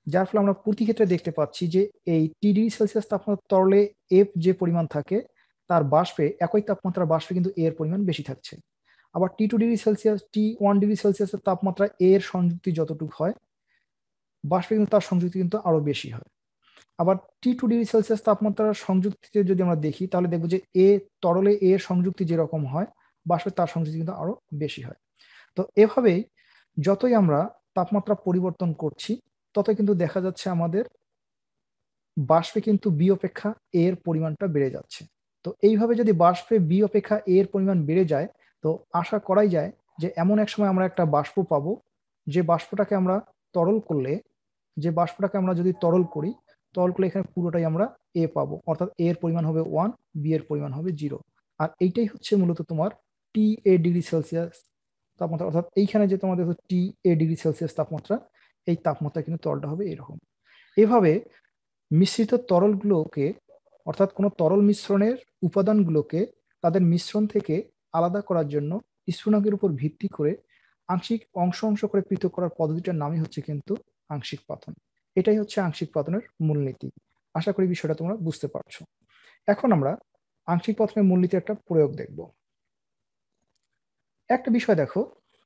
যার ফলে আমরা প্রতি ক্ষেত্রে দেখতে পাচ্ছি যে এই T ডিগ্রি সেলসিয়াস তাপমাত্রার তরলে এফ যে পরিমাণ থাকে তার বাষ্পে একই তাপমাত্রার বাষ্পে কিন্তু এর পরিমাণ বেশি থাকছে। আবার T2 degree Celsius T1 degree সেলসিয়াসের তাপমাত্রা এর সংযুক্তি যতটুকু হয় বাষ্পে কিন্তু তার সংযুক্তি কিন্তু আরো বেশি হয়। আবার T2 ডিগ্রি সেলসিয়াস তাপমাত্রার সংযুক্তিতে যদি আমরা দেখি তাহলে দেখবো যে এ তরলে এর সংযুক্তি যেরকম হয় বাষ্পে তার সংযুক্তি কিন্তু আরো বেশি হয়। তো এভাবেই যতই আমরা তাপমাত্রা পরিবর্তন করছি ততই কিন্তু দেখা যাচ্ছে আমাদের বাষ্পে কিন্তু বি অপেক্ষা এ এর পরিমাণটা বেড়ে যাচ্ছে। তো এইভাবে যদি বাষ্পে বি অপেক্ষা এ এর পরিমাণ বেড়ে যায় তো আশা করাই যায় যে এমন এক সময় আমরা একটা বাষ্প পাবো যে বাষ্পটাকে আমরা তরল করলে, যে বাষ্পটাকে আমরা যদি তরল করলে এখানে পুরোটাই আমরা এ পাবো, অর্থাৎ এ এর পরিমাণ হবে 1, বি এর পরিমাণ হবে 0। আর এইটাই হচ্ছে মূলত তোমার T ডিগ্রি সেলসিয়াস তাপমাত্রা, অর্থাৎ এইখানে যে তোমাদের T ডিগ্রি সেলসিয়াস তাপমাত্রা, এই তাপমাত্রা কিন্তু তরলটা হবে এরকম। এভাবে মিশ্রিত তরলগুলোকে, অর্থাৎ কোনো তরল মিশ্রণের উপাদানগুলোকে তাদের মিশ্রণ থেকে আলাদা করার জন্য স্ফুটনাঙ্কের উপর ভিত্তি করে আংশিক অংশ অংশ করে পৃথক করার পদ্ধতিটার নামই হচ্ছে কিন্তু আংশিক পাতন। এটাই হচ্ছে আংশিক পাতনের মূলনীতি। আশা করি বিষয়টা তোমরা বুঝতে পারছো। এখন আমরা আংশিক পাতনের মূলনীতির একটা প্রয়োগ দেখব। একটা বিষয় দেখো,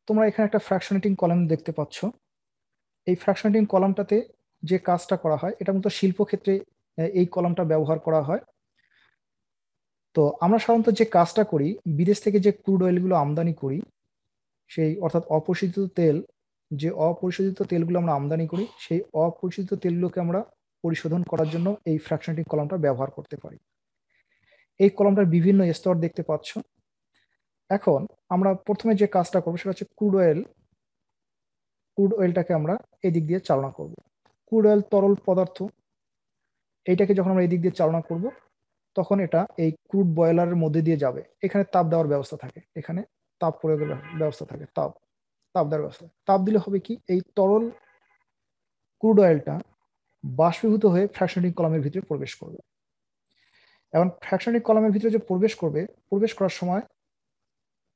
তোমরা এখানে একটা ফ্র্যাকশনেটিং কলাম দেখতে পাচ্ছ। এই ফ্র্যাকশনেটিং কলামটাতে যে কাজটা করা হয় এটা মূলত শিল্পক্ষেত্রে এই কলামটা ব্যবহার করা হয়। তো আমরা সাধারণত যে কাজটা করি, বিদেশ থেকে যে ক্রুড অয়েলগুলো আমদানি করি সেই অর্থাৎ অপরিশোধিত তেল, যে অপরিশোধিত তেলগুলো আমরা আমদানি করি সেই অপরিশোধিত তেলগুলোকে আমরা পরিশোধন করার জন্য এই ফ্র্যাকশনেটিং কলামটা ব্যবহার করতে পারি। এই কলামটার বিভিন্ন স্তর দেখতে পাচ্ছ। এখন আমরা প্রথমে যে কাজটা করবো সেটা হচ্ছে ক্রুড অয়েলটাকে আমরা এদিক দিয়ে চালনা করব। ক্রুড অয়েল তরল পদার্থ, এইটাকে যখন আমরা এদিক দিয়ে চালনা করব তখন এটা এই ক্রুড বয়লারের মধ্যে দিয়ে যাবে। এখানে তাপ দেওয়ার ব্যবস্থা থাকে, এখানে তাপ প্রয়োগের ব্যবস্থা থাকে, তাপ দেওয়ার ব্যবস্থা। তাপ দিলে হবে কি, এই তরল ক্রুড অয়েলটা বাষ্পীভূত হয়ে ফ্র্যাকশনেটিং কলামের ভিতরে প্রবেশ করবে। এখন ফ্র্যাকশনেটিং কলামের ভিতরে যে প্রবেশ করার সময়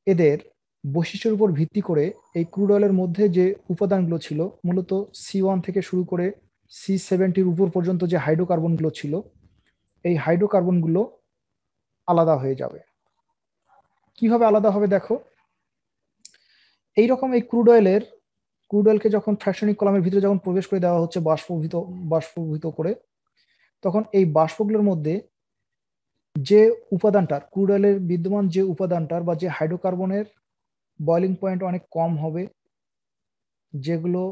এদের বৈশিষ্ট্যের উপর ভিত্তি করে এই ক্রুড অয়েলের মধ্যে যে উপাদানগুলো ছিল, মূলত C1 থেকে শুরু করে C70 উপর পর্যন্ত যে হাইড্রোকার্বনগুলো ছিল, এই হাইড্রোকার্বনগুলো আলাদা হয়ে যাবে। কিভাবে আলাদা হবে দেখো, এইরকম এই ক্রুড অয়েলকে যখন ফ্র্যাকশনিক কলামের ভিতরে যখন প্রবেশ করে দেওয়া হচ্ছে বাষ্পীভূত করে, তখন এই বাষ্পগুলোর মধ্যে যে উপাদানটার ক্রুড অয়েলের বিদ্যমান যে উপাদানটার বা যে হাইড্রোকার্বনের বয়লিং পয়েন্ট অনেক কম হবে, যেগুলো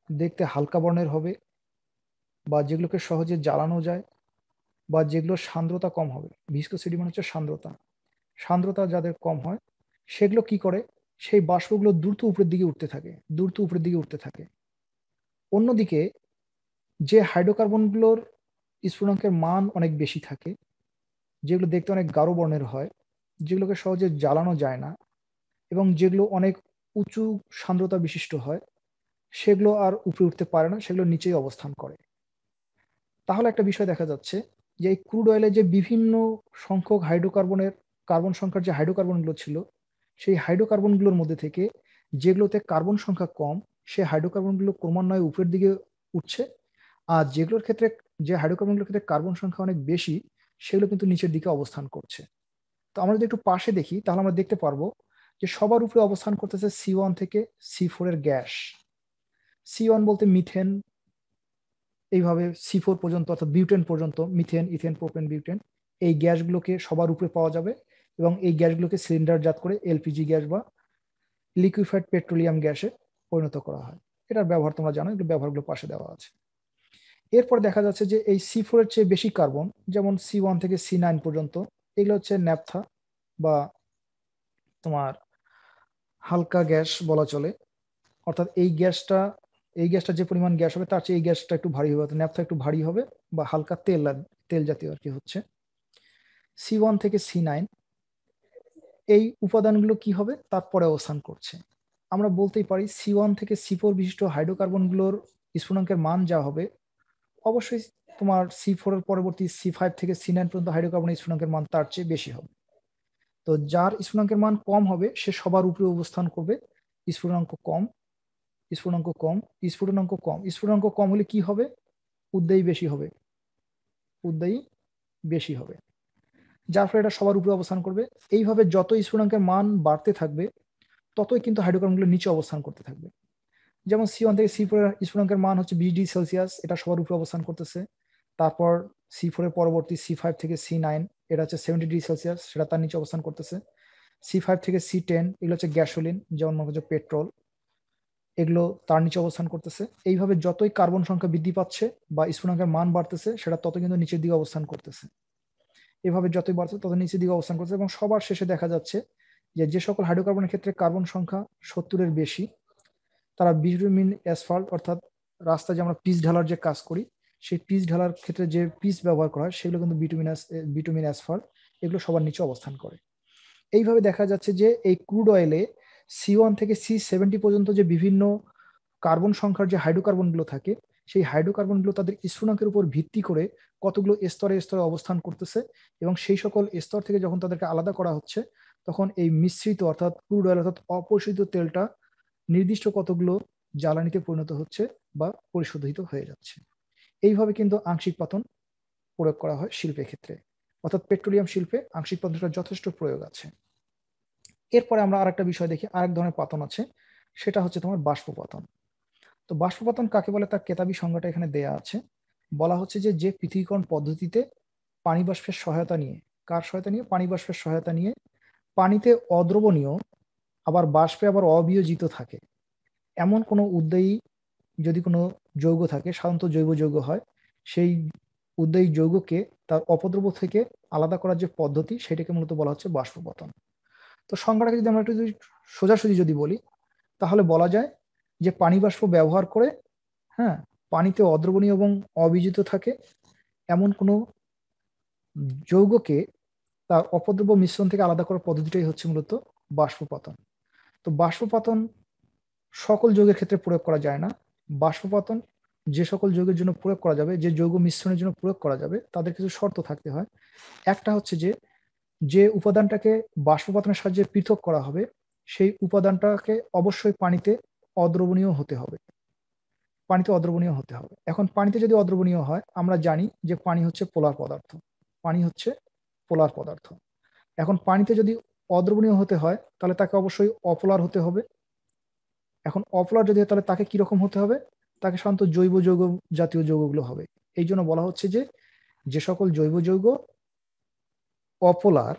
দেখতে হালকা বর্ণের হবে বা যেগুলোকে সহজে জ্বালানো যায় বা যেগুলোর সান্দ্রতা কম হবে, ভিসকোসিটি মানে হচ্ছে সান্দ্রতা যাদের কম হয় সেগুলো কি করে, সেই বাষ্পগুলো দ্রুত উপরের দিকে উঠতে থাকে। অন্যদিকে যে হাইড্রোকার্বনগুলোর স্ফুটনাঙ্কের মান অনেক বেশি থাকে, যেগুলো দেখতে অনেক গাঢ় বর্ণের হয়, যেগুলোকে সহজে জ্বালানো যায় না এবং যেগুলো অনেক উঁচু সান্দ্রতা বিশিষ্ট হয়, সেগুলো আর উপরে উঠতে পারে না, সেগুলো নিচেই অবস্থান করে। তাহলে একটা বিষয় দেখা যাচ্ছে যে এই ক্রুড অয়েলে যে বিভিন্ন সংখ্যক কার্বন সংখ্যার যে হাইড্রোকার্বনগুলো ছিল সেই হাইড্রোকার্বনগুলোর মধ্যে থেকে যেগুলোতে কার্বন সংখ্যা কম সে হাইড্রোকার্বনগুলো ক্রমান্বয়ে উপরের দিকে উঠছে, আর যেগুলোর ক্ষেত্রে যে হাইড্রোকার্বনগুলোর ক্ষেত্রে কার্বন সংখ্যা অনেক বেশি সেগুলো কিন্তু নিচের দিকে অবস্থান করছে। তো আমরা যদি একটু পাশে দেখি তাহলে আমরা দেখতে পারবো যে সবার উপরে অবস্থান করতেছে C1 থেকে C4 এর গ্যাস। C1 বলতে মিথেন, এইভাবে C4 পর্যন্ত অর্থাৎ বিউটেন পর্যন্ত, মিথেন, ইথেন, প্রোপেন, বিউটেন, এই গ্যাসগুলোকে সবার উপরে পাওয়া যাবে এবং এই গ্যাসগুলোকে সিলিন্ডারজাত করে এলপিজি গ্যাস বা লিকুইফাইড পেট্রোলিয়াম গ্যাসে পরিণত করা হয়। এটার ব্যবহার তোমরা জানো, এগুলো ব্যবহারগুলো পাশে দেওয়া আছে। এরপর দেখা যাচ্ছে যে এই C4 এর চেয়ে বেশি কার্বন, যেমন C1 থেকে C9 পর্যন্ত, এগুলো হচ্ছে ন্যাপথা বা তোমার হালকা গ্যাস বলা চলে। অর্থাৎ এই গ্যাসটা যে পরিমাণ গ্যাস হবে তার চেয়ে এই গ্যাসটা একটু ভারী হবে, অর্থাৎ ন্যাপথা একটু ভারী হবে বা হালকা তেল তেল জাতীয় আর কি হচ্ছে। C1 থেকে C9 এই উপাদানগুলো কি হবে তারপরে অবস্থান করছে। আমরা বলতেই পারি C1 থেকে C4 বিশিষ্ট হাইড্রোকার্বনগুলোর স্ফুটনাঙ্কের মান যা হবে, অবশ্যই তোমার C4 এর পরবর্তী C5 থেকে C9 পর্যন্ত হাইড্রোকার্বনের স্ফুটনাঙ্কের মান তার চেয়ে বেশি হবে। তো যার স্ফুটনাঙ্কের মান কম হবে সে সবার উপরে অবস্থান করবে। স্ফুটনাঙ্ক কম, স্ফুটনাঙ্ক কম, স্ফুটনাঙ্ক কম, স্ফুটনাঙ্ক কম হলে কি হবে? উদ্দায়ী বেশি হবে, উদ্দায়ী বেশি হবে, যার ফলে এটা সবার উপরে অবস্থান করবে। এইভাবে যত স্ফুটনাঙ্কের মান বাড়তে থাকবে ততই কিন্তু হাইড্রোকার্বনগুলো নিচে অবস্থান করতে থাকবে। যেমন C1 থেকে C4 এর স্ফুটনাঙ্কের মান হচ্ছে 20°C, এটা সবার উপরে অবস্থান করতেছে। তারপর C4 এর পরবর্তী C5 থেকে C9 এটা হচ্ছে 70°C, সেটা তার নিচে অবস্থান করতেছে। C5 থেকে C10 এগুলো হচ্ছে গ্যাসোলিন, যেমন মনে হচ্ছে পেট্রোল, এগুলো তার নিচে অবস্থান করতেছে। এইভাবে যতই কার্বন সংখ্যা বৃদ্ধি পাচ্ছে বা স্ফুটনাঙ্কের মান বাড়তেছে সেটা তত কিন্তু নিচের দিকে অবস্থান করতেছে। এভাবে যতই বাড়ছে তত নিচের দিকে অবস্থান করছে এবং সবার শেষে দেখা যাচ্ছে যে সকল হাইড্রোকার্বনের ক্ষেত্রে কার্বন সংখ্যা 70-এর বেশি তারা বিটুমিন অ্যাসফাল্ট, অর্থাৎ রাস্তায় যে আমরা পিচ ঢালার যে কাজ করি সেই পিচ ঢালার ক্ষেত্রে যে পিচ ব্যবহার করা হয় সেগুলো কিন্তু বিটুমিন অ্যাসফাল্ট, এগুলো সবার নিচে অবস্থান করে। এইভাবে দেখা যাচ্ছে যে এই ক্রুড অয়েলে C1 থেকে C70 পর্যন্ত যে বিভিন্ন কার্বন সংখ্যার যে হাইড্রোকার্বনগুলো থাকে সেই হাইড্রোকার্বনগুলো তাদের স্ফুটনাঙ্কের উপর ভিত্তি করে কতগুলো স্তরে স্তরে অবস্থান করতেছে এবং সেই সকল স্তর থেকে যখন তাদেরকে আলাদা করা হচ্ছে তখন এই মিশ্রিত অর্থাৎ ক্রুড অয়েল অর্থাৎ অপরিশোধিত তেলটা নির্দিষ্ট কতগুলো জ্বালানিতে পরিণত হচ্ছে বা পরিশোধিত হয়ে যাচ্ছে। এইভাবে কিন্তু আংশিক পাতন প্রয়োগ করা হয় শিল্পের ক্ষেত্রে, অর্থাৎ পেট্রোলিয়াম শিল্পে আংশিক পাতনটার যথেষ্ট প্রয়োগ আছে। এরপরে আমরা আরেকটা বিষয় দেখি, আরেক ধরনের পাতন আছে, সেটা হচ্ছে তোমার বাষ্পপাতন। তো বাষ্পপাতন কাকে বলে তার কেতাবি সংজ্ঞাটা এখানে দেয়া আছে। বলা হচ্ছে যে পৃথকীকরণ পদ্ধতিতে পানি বাষ্পের সহায়তা নিয়ে, কার সহায়তা নিয়ে? পানি বাষ্পের সহায়তা নিয়ে পানিতে অদ্রবণীয় আবার বাষ্পে আবার অবিয়োজিত থাকে এমন কোনো উদ্দায়ী যদি কোনো যৌগ থাকে, সাধারণত জৈব যৌগ হয়, সেই উদ্দায়ী যৌগকে তার অপদ্রব্য থেকে আলাদা করার যে পদ্ধতি সেটাকে মূলত বলা হচ্ছে বাষ্পপাতন। তো সংজ্ঞাটাকে যদি আমরা একটু সোজাসুজি যদি বলি তাহলে বলা যায় যে পানি বাষ্প ব্যবহার করে, হ্যাঁ, পানিতে অদ্রবণীয় এবং অবিয়োজিত থাকে এমন কোনো যৌগকে তার অপদ্রব্য মিশ্রণ থেকে আলাদা করার পদ্ধতিটাই হচ্ছে মূলত বাষ্পপাতন। তো বাষ্পপাতন সকল যৌগের ক্ষেত্রে প্রয়োগ করা যায় না। বাষ্পপাতন যে সকল যৌগের জন্য প্রয়োগ করা যাবে, যে যৌগ মিশ্রণের জন্য প্রয়োগ করা যাবে তাদের কিছু শর্ত থাকতে হয়। একটা হচ্ছে যে উপাদানটাকে বাষ্পপাতনের সাহায্যে পৃথক করা হবে সেই উপাদানটাকে অবশ্যই পানিতে অদ্রবণীয় হতে হবে, পানিতে অদ্রবণীয় হতে হবে। এখন পানিতে যদি অদ্রবণীয় হয়, আমরা জানি যে পানি হচ্ছে পোলার পদার্থ, পানি হচ্ছে পোলার পদার্থ। এখন পানিতে যদি অদ্রবণীয় হতে হয় তাহলে তাকে অবশ্যই অপোলার হতে হবে। এখন অপোলার যদি হয় তাহলে তাকে কিরকম হতে হবে? তাকে সাধারণত জৈব যৌগ জাতীয় যৌগগুলো হবে। এই জন্য বলা হচ্ছে যে সকল জৈব যৌগ অপোলার,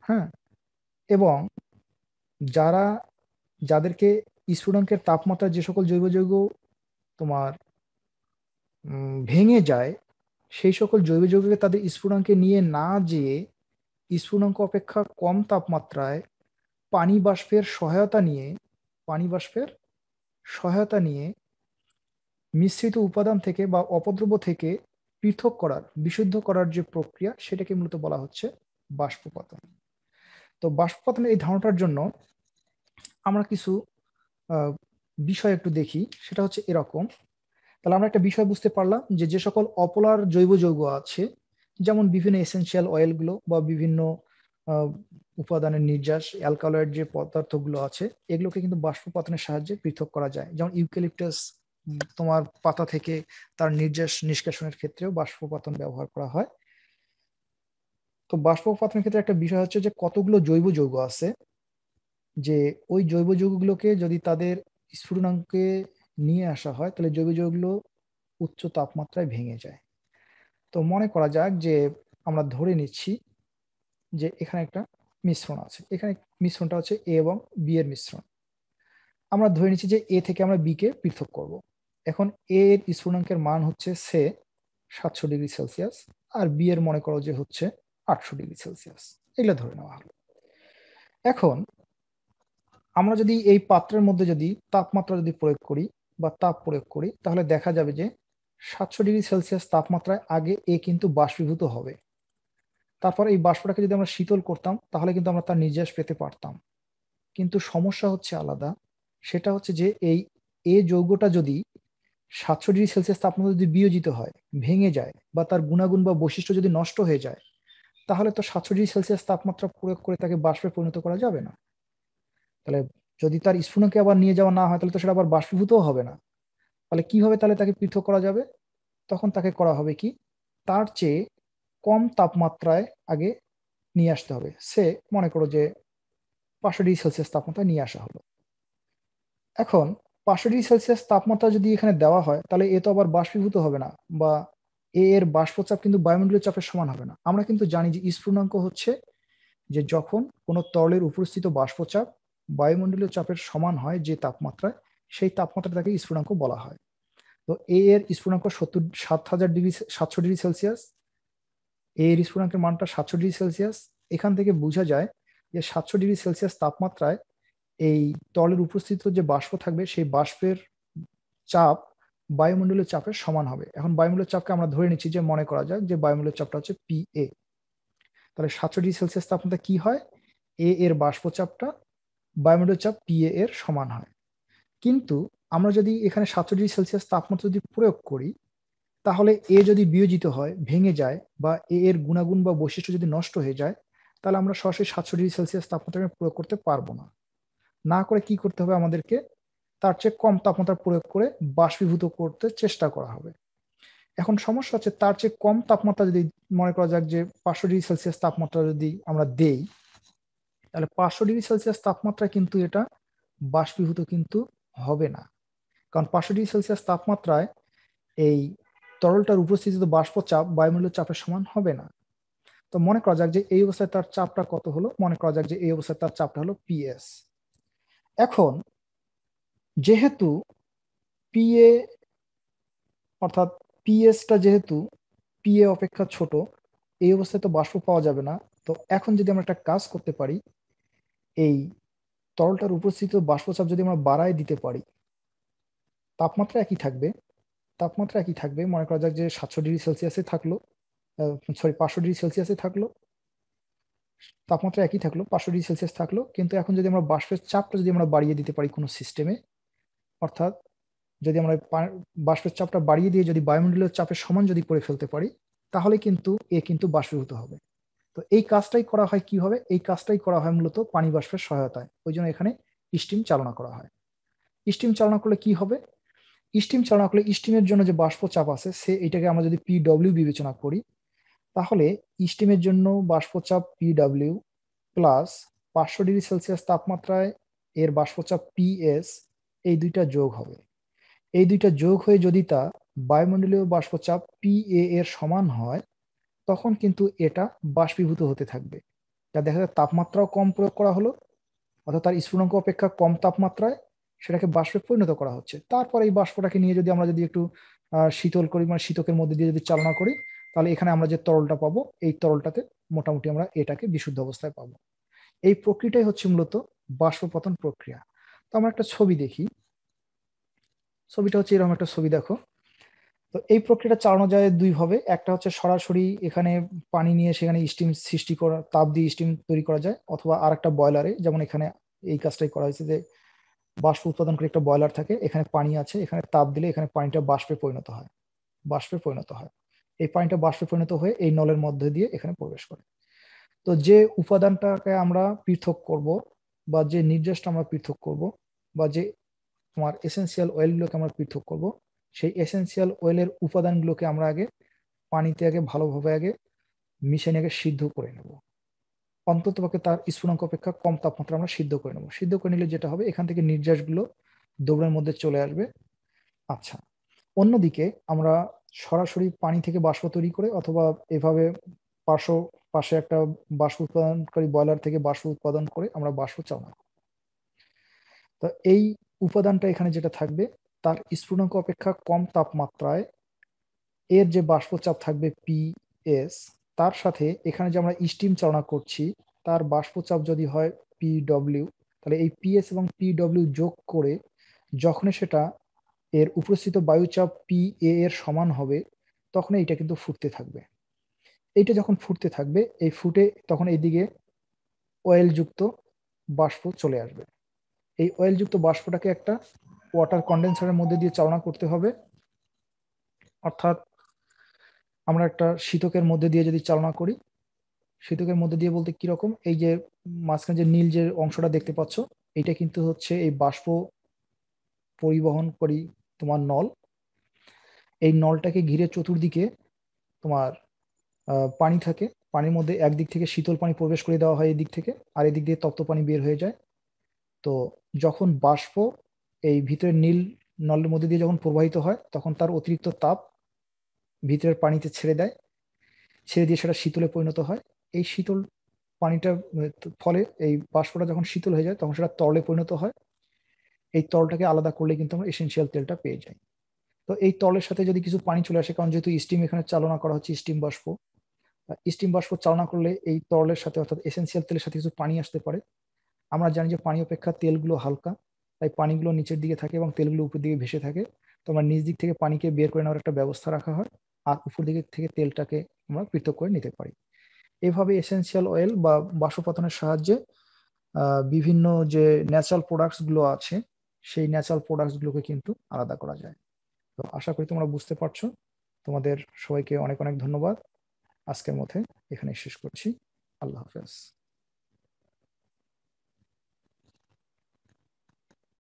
হ্যাঁ, এবং যারা যাদেরকে স্ফুটনাঙ্কের তাপমাত্রা যে সকল জৈব যৌগ তোমার ভেঙে যায় সেই সকল জৈব যৌগকে তাদের স্ফুটনাঙ্কে নিয়ে না যেয়ে স্ফুটনাঙ্ক অপেক্ষা কম তাপমাত্রায় পানি বাষ্পের সহায়তা নিয়ে, পানি বাষ্পের সহায়তা নিয়ে মিশ্রিত উপাদান থেকে বা অপদ্রব্য থেকে পৃথক করার, বিশুদ্ধ করার যে প্রক্রিয়া সেটাকে মূলত বলা হচ্ছে বাষ্পপাতন। তো বাষ্পপাতনের এই ধারণাটার জন্য আমরা কিছু বিষয় একটু দেখি, সেটা হচ্ছে এরকম। তাহলে আমরা একটা বিষয় বুঝতে পারলাম যে সকল অপোলার জৈব যৌগ আছে, যেমন বিভিন্ন এসেনশিয়াল অয়েলগুলো বা বিভিন্ন উপাদানের নির্যাস, অ্যালকালয়েড যে পদার্থগুলো আছে এগুলোকে কিন্তু বাষ্পপাতনের সাহায্যে পৃথক করা যায়। যেমন ইউক্যালিপটাস তোমার পাতা থেকে তার নির্যাস নিষ্কাশনের ক্ষেত্রেও বাষ্পপাতন ব্যবহার করা হয়। তো বাষ্পপাতনের ক্ষেত্রে একটা বিষয় হচ্ছে যে কতগুলো জৈব যৌগ আছে, যে ওই জৈব যৌগগুলোকে যদি তাদের স্ফুটনাঙ্কে নিয়ে আসা হয় তাহলে জৈব যৌগগুলো উচ্চ তাপমাত্রায় ভেঙে যায়। তো মনে করা যাক যে আমরা ধরে নিচ্ছি যে এখানে একটা মিশ্রণ আছে, এখানে মিশ্রণটা হচ্ছে এ এবং বি এর মিশ্রণ। আমরা ধরে নিচ্ছি যে এ থেকে আমরা বি কে পৃথক করব। এখন এ এর স্ফুটনাঙ্কের মান হচ্ছে সে 700 ডিগ্রি সেলসিয়াস, আর বি এর মনে করো যে হচ্ছে 800 ডিগ্রি সেলসিয়াস, এগুলো ধরে নেওয়া হলো। এখন আমরা যদি এই পাত্রের মধ্যে যদি তাপমাত্রা যদি প্রয়োগ করি বা তাপ প্রয়োগ করি তাহলে দেখা যাবে যে 700 ডিগ্রি সেলসিয়াস তাপমাত্রায় আগে এ কিন্তু বাষ্পীভূত হবে। তারপর এই বাষ্পটাকে যদি আমরা শীতল করতাম তাহলে কিন্তু আমরা তার নির্যাস পেতে পারতাম। কিন্তু সমস্যা হচ্ছে আলাদা, সেটা হচ্ছে যে এই এ যৌগটা যদি 700 ডিগ্রি সেলসিয়াস তাপমাত্রা যদি বিয়োজিত হয়, ভেঙে যায়, বা তার গুণাগুণ বা বৈশিষ্ট্য যদি নষ্ট হয়ে যায়, তাহলে তো 700 ডিগ্রি সেলসিয়াস তাপমাত্রা প্রয়োগ করে তাকে বাষ্পে পরিণত করা যাবে না। তাহলে যদি তার স্ফুটনকে আবার নিয়ে যাওয়া না হয় তাহলে তো সেটা আবার বাষ্পীভূতও হবে না। তাহলে কিভাবে তাহলে তাকে পৃথক করা যাবে? তখন তাকে করা হবে কি, তার চেয়ে কম তাপমাত্রায় আগে নিয়ে আসতে হবে। সে মনে করো যে 500 ডিগ্রি সেলসিয়াস তাপমাত্রায় নিয়ে আসা হলো। এখন 500 ডিগ্রি সেলসিয়াস তাপমাত্রা যদি এখানে দেওয়া হয় তাহলে এ তো আবার বাষ্পীভূত হবে না, বা এ এর বাষ্পচাপ কিন্তু বায়ুমণ্ডলীয় চাপের সমান হবে না। আমরা কিন্তু জানি যে স্ফুটনাঙ্ক হচ্ছে যে যখন কোনো তরলের উপস্থিত বাষ্পচাপ বায়ুমণ্ডলীয় চাপের সমান হয় যে তাপমাত্রায়, সেই তাপমাত্রাটাকে স্ফুটনাঙ্ক বলা হয়। তো এ এর স্ফুটনাঙ্ক 700 ডিগ্রি সেলসিয়াস, এর স্ফুটনাঙ্কের মানটা 700 ডিগ্রি সেলসিয়াস। এখান থেকে বোঝা যায় যে 700 ডিগ্রি সেলসিয়াস তাপমাত্রায় এই তরলের উপস্থিত যে বাষ্প থাকবে সেই বাষ্পের চাপ বায়ুমণ্ডলীয় চাপের সমান হবে। এখন বায়ুমণ্ডলীয় চাপকে আমরা ধরে নিচ্ছি যে মনে করা যাক যে বায়ুমণ্ডলীয় চাপটা হচ্ছে পি এ। তাহলে 700 ডিগ্রি সেলসিয়াস তাপমাত্রা কি হয়, এ এর বাষ্পচাপটা বায়ুমণ্ডলীয় চাপ পি এ এর সমান হয়। কিন্তু আমরা যদি এখানে 700 ডিগ্রি সেলসিয়াস তাপমাত্রা যদি প্রয়োগ করি তাহলে এ যদি বিয়োজিত হয়, ভেঙে যায়, বা এ এর গুণাগুণ বা বৈশিষ্ট্য যদি নষ্ট হয়ে যায়, তাহলে আমরা সরাসরি 700 ডিগ্রি সেলসিয়াস তাপমাত্রা প্রয়োগ করতে পারবো না। না করে কি করতে হবে, আমাদেরকে তার চেয়ে কম তাপমাত্রা প্রয়োগ করে বাষ্পীভূত করতে চেষ্টা করা হবে। এখন সমস্যা হচ্ছে তার চেয়ে কম তাপমাত্রা যদি মনে করা যাক যে 500 ডিগ্রি সেলসিয়াস তাপমাত্রা যদি আমরা দেই, তাহলে 500 ডিগ্রি সেলসিয়াস তাপমাত্রা কিন্তু এটা বাষ্পীভূত কিন্তু হবে না। কারণ 500 ডিগ্রি সেলসিয়াস তাপমাত্রায় এই তরলটার উপস্থিত বাষ্পচাপ বায়ুমণ্ডলীয় চাপের সমান হবে না। তো মনে করা যাক যে এই অবস্থায় তার চাপটা কত হলো, মনে করা যাক যে এই অবস্থায় তার চাপটা হলো পিএস। এখন যেহেতু পিএ অর্থাৎ পিএসটা যেহেতু পিএ অপেক্ষা ছোট, এই অবস্থায় তো বাষ্প পাওয়া যাবে না। তো এখন যদি আমরা একটা কাজ করতে পারি, এই তরলটার উপস্থিত বাষ্পচাপ যদি আমরা বাড়ায় দিতে পারি, তাপমাত্রা একই থাকবে, তাপমাত্রা একই থাকবে। মনে করা যাক যে 700 ডিগ্রি সেলসিয়াসে থাকলো, সরি 500 ডিগ্রি সেলসিয়াসে থাকলো, তাপমাত্রা একই থাকলো, 500 ডিগ্রি সেলসিয়াস থাকলো। কিন্তু এখন যদি আমরা বাষ্পের চাপটা যদি আমরা বাড়িয়ে দিতে পারি কোনো সিস্টেমে, অর্থাৎ যদি আমরা বাষ্পের চাপটা বাড়িয়ে দিয়ে যদি বায়ুমণ্ডলীয় চাপের সমান যদি করে ফেলতে পারি, তাহলে কিন্তু এ কিন্তু বাষ্পীভূত হবে। তো এই কাজটাই করা হয় কিভাবে, এই কাজটাই করা হয় মূলত পানি বাষ্পের সহায়তায়। ওই জন্য এখানে স্টিম চালনা করা হয়। স্টিম চালনা করলে কি হবে, স্টিম চালনা করলে স্টিমের জন্য যে বাষ্প চাপ আছে সে এটাকে আমরা যদি পিডব্লিউ বিবেচনা করি, তাহলে স্টিমের জন্য বাষ্পচাপ পিডব্লিউ প্লাস 500 ডিগ্রি সেলসিয়াস তাপমাত্রায় এর বাষ্পচাপ পিএস, এই দুইটা যোগ হবে। এই দুইটা যোগ হয়ে যদি তা বায়ুমণ্ডলীয় বাষ্পচাপ পিএ এর সমান হয়, তখন কিন্তু এটা বাষ্পীভূত হতে থাকবে। যা দেখা যায় তাপমাত্রাও কম প্রয়োগ করা হলো, অর্থাৎ তার স্ফুটনাঙ্ক অপেক্ষা কম তাপমাত্রায় সেটাকে বাষ্পে পরিণত করা হচ্ছে। তারপর এই বাষ্পটাকে নিয়ে যদি আমরা যদি একটু শীতল করি, মানে শীতকের মধ্যে দিয়ে যদি চালনা করি, তাহলে এখানে আমরা যে তরলটা পাবো এই তরলটাতে মোটামুটি আমরা এটাকে বিশুদ্ধ অবস্থায় পাবো। এই প্রক্রিয়াটাই হচ্ছে মূলত বাষ্পপতন প্রক্রিয়া। তো আমরা একটা ছবি দেখি, ছবিটা হচ্ছে এরকম একটা ছবি, দেখো। তো এই প্রক্রিয়াটা চালানো যায় দুই ভাবে। একটা হচ্ছে সরাসরি এখানে পানি নিয়ে সেখানে স্টিম সৃষ্টি করা, তাপ দিয়ে স্টিম তৈরি করা যায়, অথবা আর একটা বয়লারে, যেমন এখানে এই কাজটাই করা হয়েছে যে বাষ্প উৎপাদন করে একটা বয়লার থাকে, এখানে পানি আছে, এখানে তাপ দিলে এখানে পানিটা বাষ্পে পরিণত হয়, বাষ্পে পরিণত হয়। এই পানিটা বাষ্পে পরিণত হয়ে এই নলের মধ্যে দিয়ে এখানে প্রবেশ করে। তো যে উপাদানটাকে আমরা পৃথক করব, বা যে নির্যাসটা আমরা পৃথক করব, বা যে তোমার এসেন্সিয়াল অয়েলগুলোকে আমরা পৃথক করব, সেই এসেন্সিয়াল অয়েলের উপাদানগুলোকে আমরা আগে পানিতে আগে ভালোভাবে আগে মিশিয়ে আগে সিদ্ধ করে নেব। অন্ততপক্ষে তার স্ফুটনাঙ্ক অপেক্ষা কম তাপমাত্রা আমরা সিদ্ধ করে নেব। সিদ্ধ করে নিলে যেটা হবে, এখান থেকে নির্যাসগুলো দ্রবণের মধ্যে চলে আসবে। আচ্ছা, অন্যদিকে আমরা সরাসরি পানি থেকে বাষ্প তৈরি করে, অথবা এভাবে পাশে একটা বাষ্প উৎপাদনকারী বয়লার থেকে বাষ্প উৎপাদন করে আমরা বাষ্প চালনা করি। তো এই উপাদানটা এখানে যেটা থাকবে, তার স্ফুটনাঙ্ক অপেক্ষা কম তাপমাত্রায় এর যে বাষ্পচাপ থাকবে PS, তার সাথে এখানে যে আমরা স্টিম চালনা করছি তার বাষ্পচাপ যদি হয় PW, তাহলে এই PS এবং PW যোগ করে যখন সেটা এর উপস্থিত বায়ুচাপ PA এর সমান হবে, তখন এইটা কিন্তু ফুটতে থাকবে। এইটা যখন ফুটতে থাকবে, এই ফুটে তখন এইদিকে অয়েলযুক্ত বাষ্প চলে আসবে। এই অয়েলযুক্ত বাষ্পটাকে একটা ওয়াটার কন্ডেন্সারের মধ্যে দিয়ে চালনা করতে হবে। অর্থাৎ আমরা একটা শীতকের মধ্যে দিয়ে যদি চালনা করি, শীতকের মধ্যে দিয়ে বলতে কিরকম, এই যে মাঝখানে যে নীল যে অংশটা দেখতে পাচ্ছ, এটা কিন্তু হচ্ছে এই বাষ্প পরিবহনকারী তোমার নল। এই নলটাকে ঘিরে চতুর্দিকে তোমার পানি থাকে। পানির মধ্যে একদিক থেকে শীতল পানি প্রবেশ করে দেওয়া হয়, এদিক থেকে, আর এদিক দিয়ে তপ্ত পানি বের হয়ে যায়। তো যখন বাষ্প এই ভিতরে নীল নলের মধ্যে দিয়ে যখন প্রবাহিত হয়, তখন তার অতিরিক্ত তাপ ভিতরের পানিতে ছেড়ে দেয়, ছেড়ে দিয়ে সেটা শীতলে পরিণত হয়। এই শীতল পানিটা ফলে এই বাষ্পটা যখন শীতল হয়ে যায়, তখন সেটা তরলে পরিণত হয়। এই তরলটাকে আলাদা করলে কিন্তু আমরা এসেনশিয়াল তেলটা পেয়ে যাই। তো এই তরলের সাথে যদি কিছু পানি চলে আসে, কারণ যেহেতু স্টিম এখানে চালনা করা হচ্ছে, স্টিম বাষ্প চালনা করলে এই তরলের সাথে, অর্থাৎ এসেনশিয়াল তেলের সাথে কিছু পানি আসতে পারে। আমরা জানি যে পানি অপেক্ষা তেলগুলো হালকা, তাই পানিগুলো নিচের দিকে থাকে এবং তেলগুলো উপর দিকে ভেসে থাকে। তো আমরা নিচ দিক থেকে পানিকে বের করে নেওয়ার একটা ব্যবস্থা রাখা হয়, আর উপর দিকে থেকে তেলটাকে আমরা পৃথক করে নিতে পারি। এভাবে এসেনশিয়াল অয়েল বা বাষ্পোৎপাদনের সাহায্যে বিভিন্ন যে ন্যাচারাল প্রোডাক্টস গুলো আছে, সেই ন্যাচারাল প্রোডাক্টস গুলোকে কিন্তু আলাদা করা যায়। তো আশা করি তোমরা বুঝতে পারছো। তোমাদের সবাইকে অনেক অনেক ধন্যবাদ। আজকের মধ্যে এখানে শেষ করছি। আল্লাহ হাফেজ।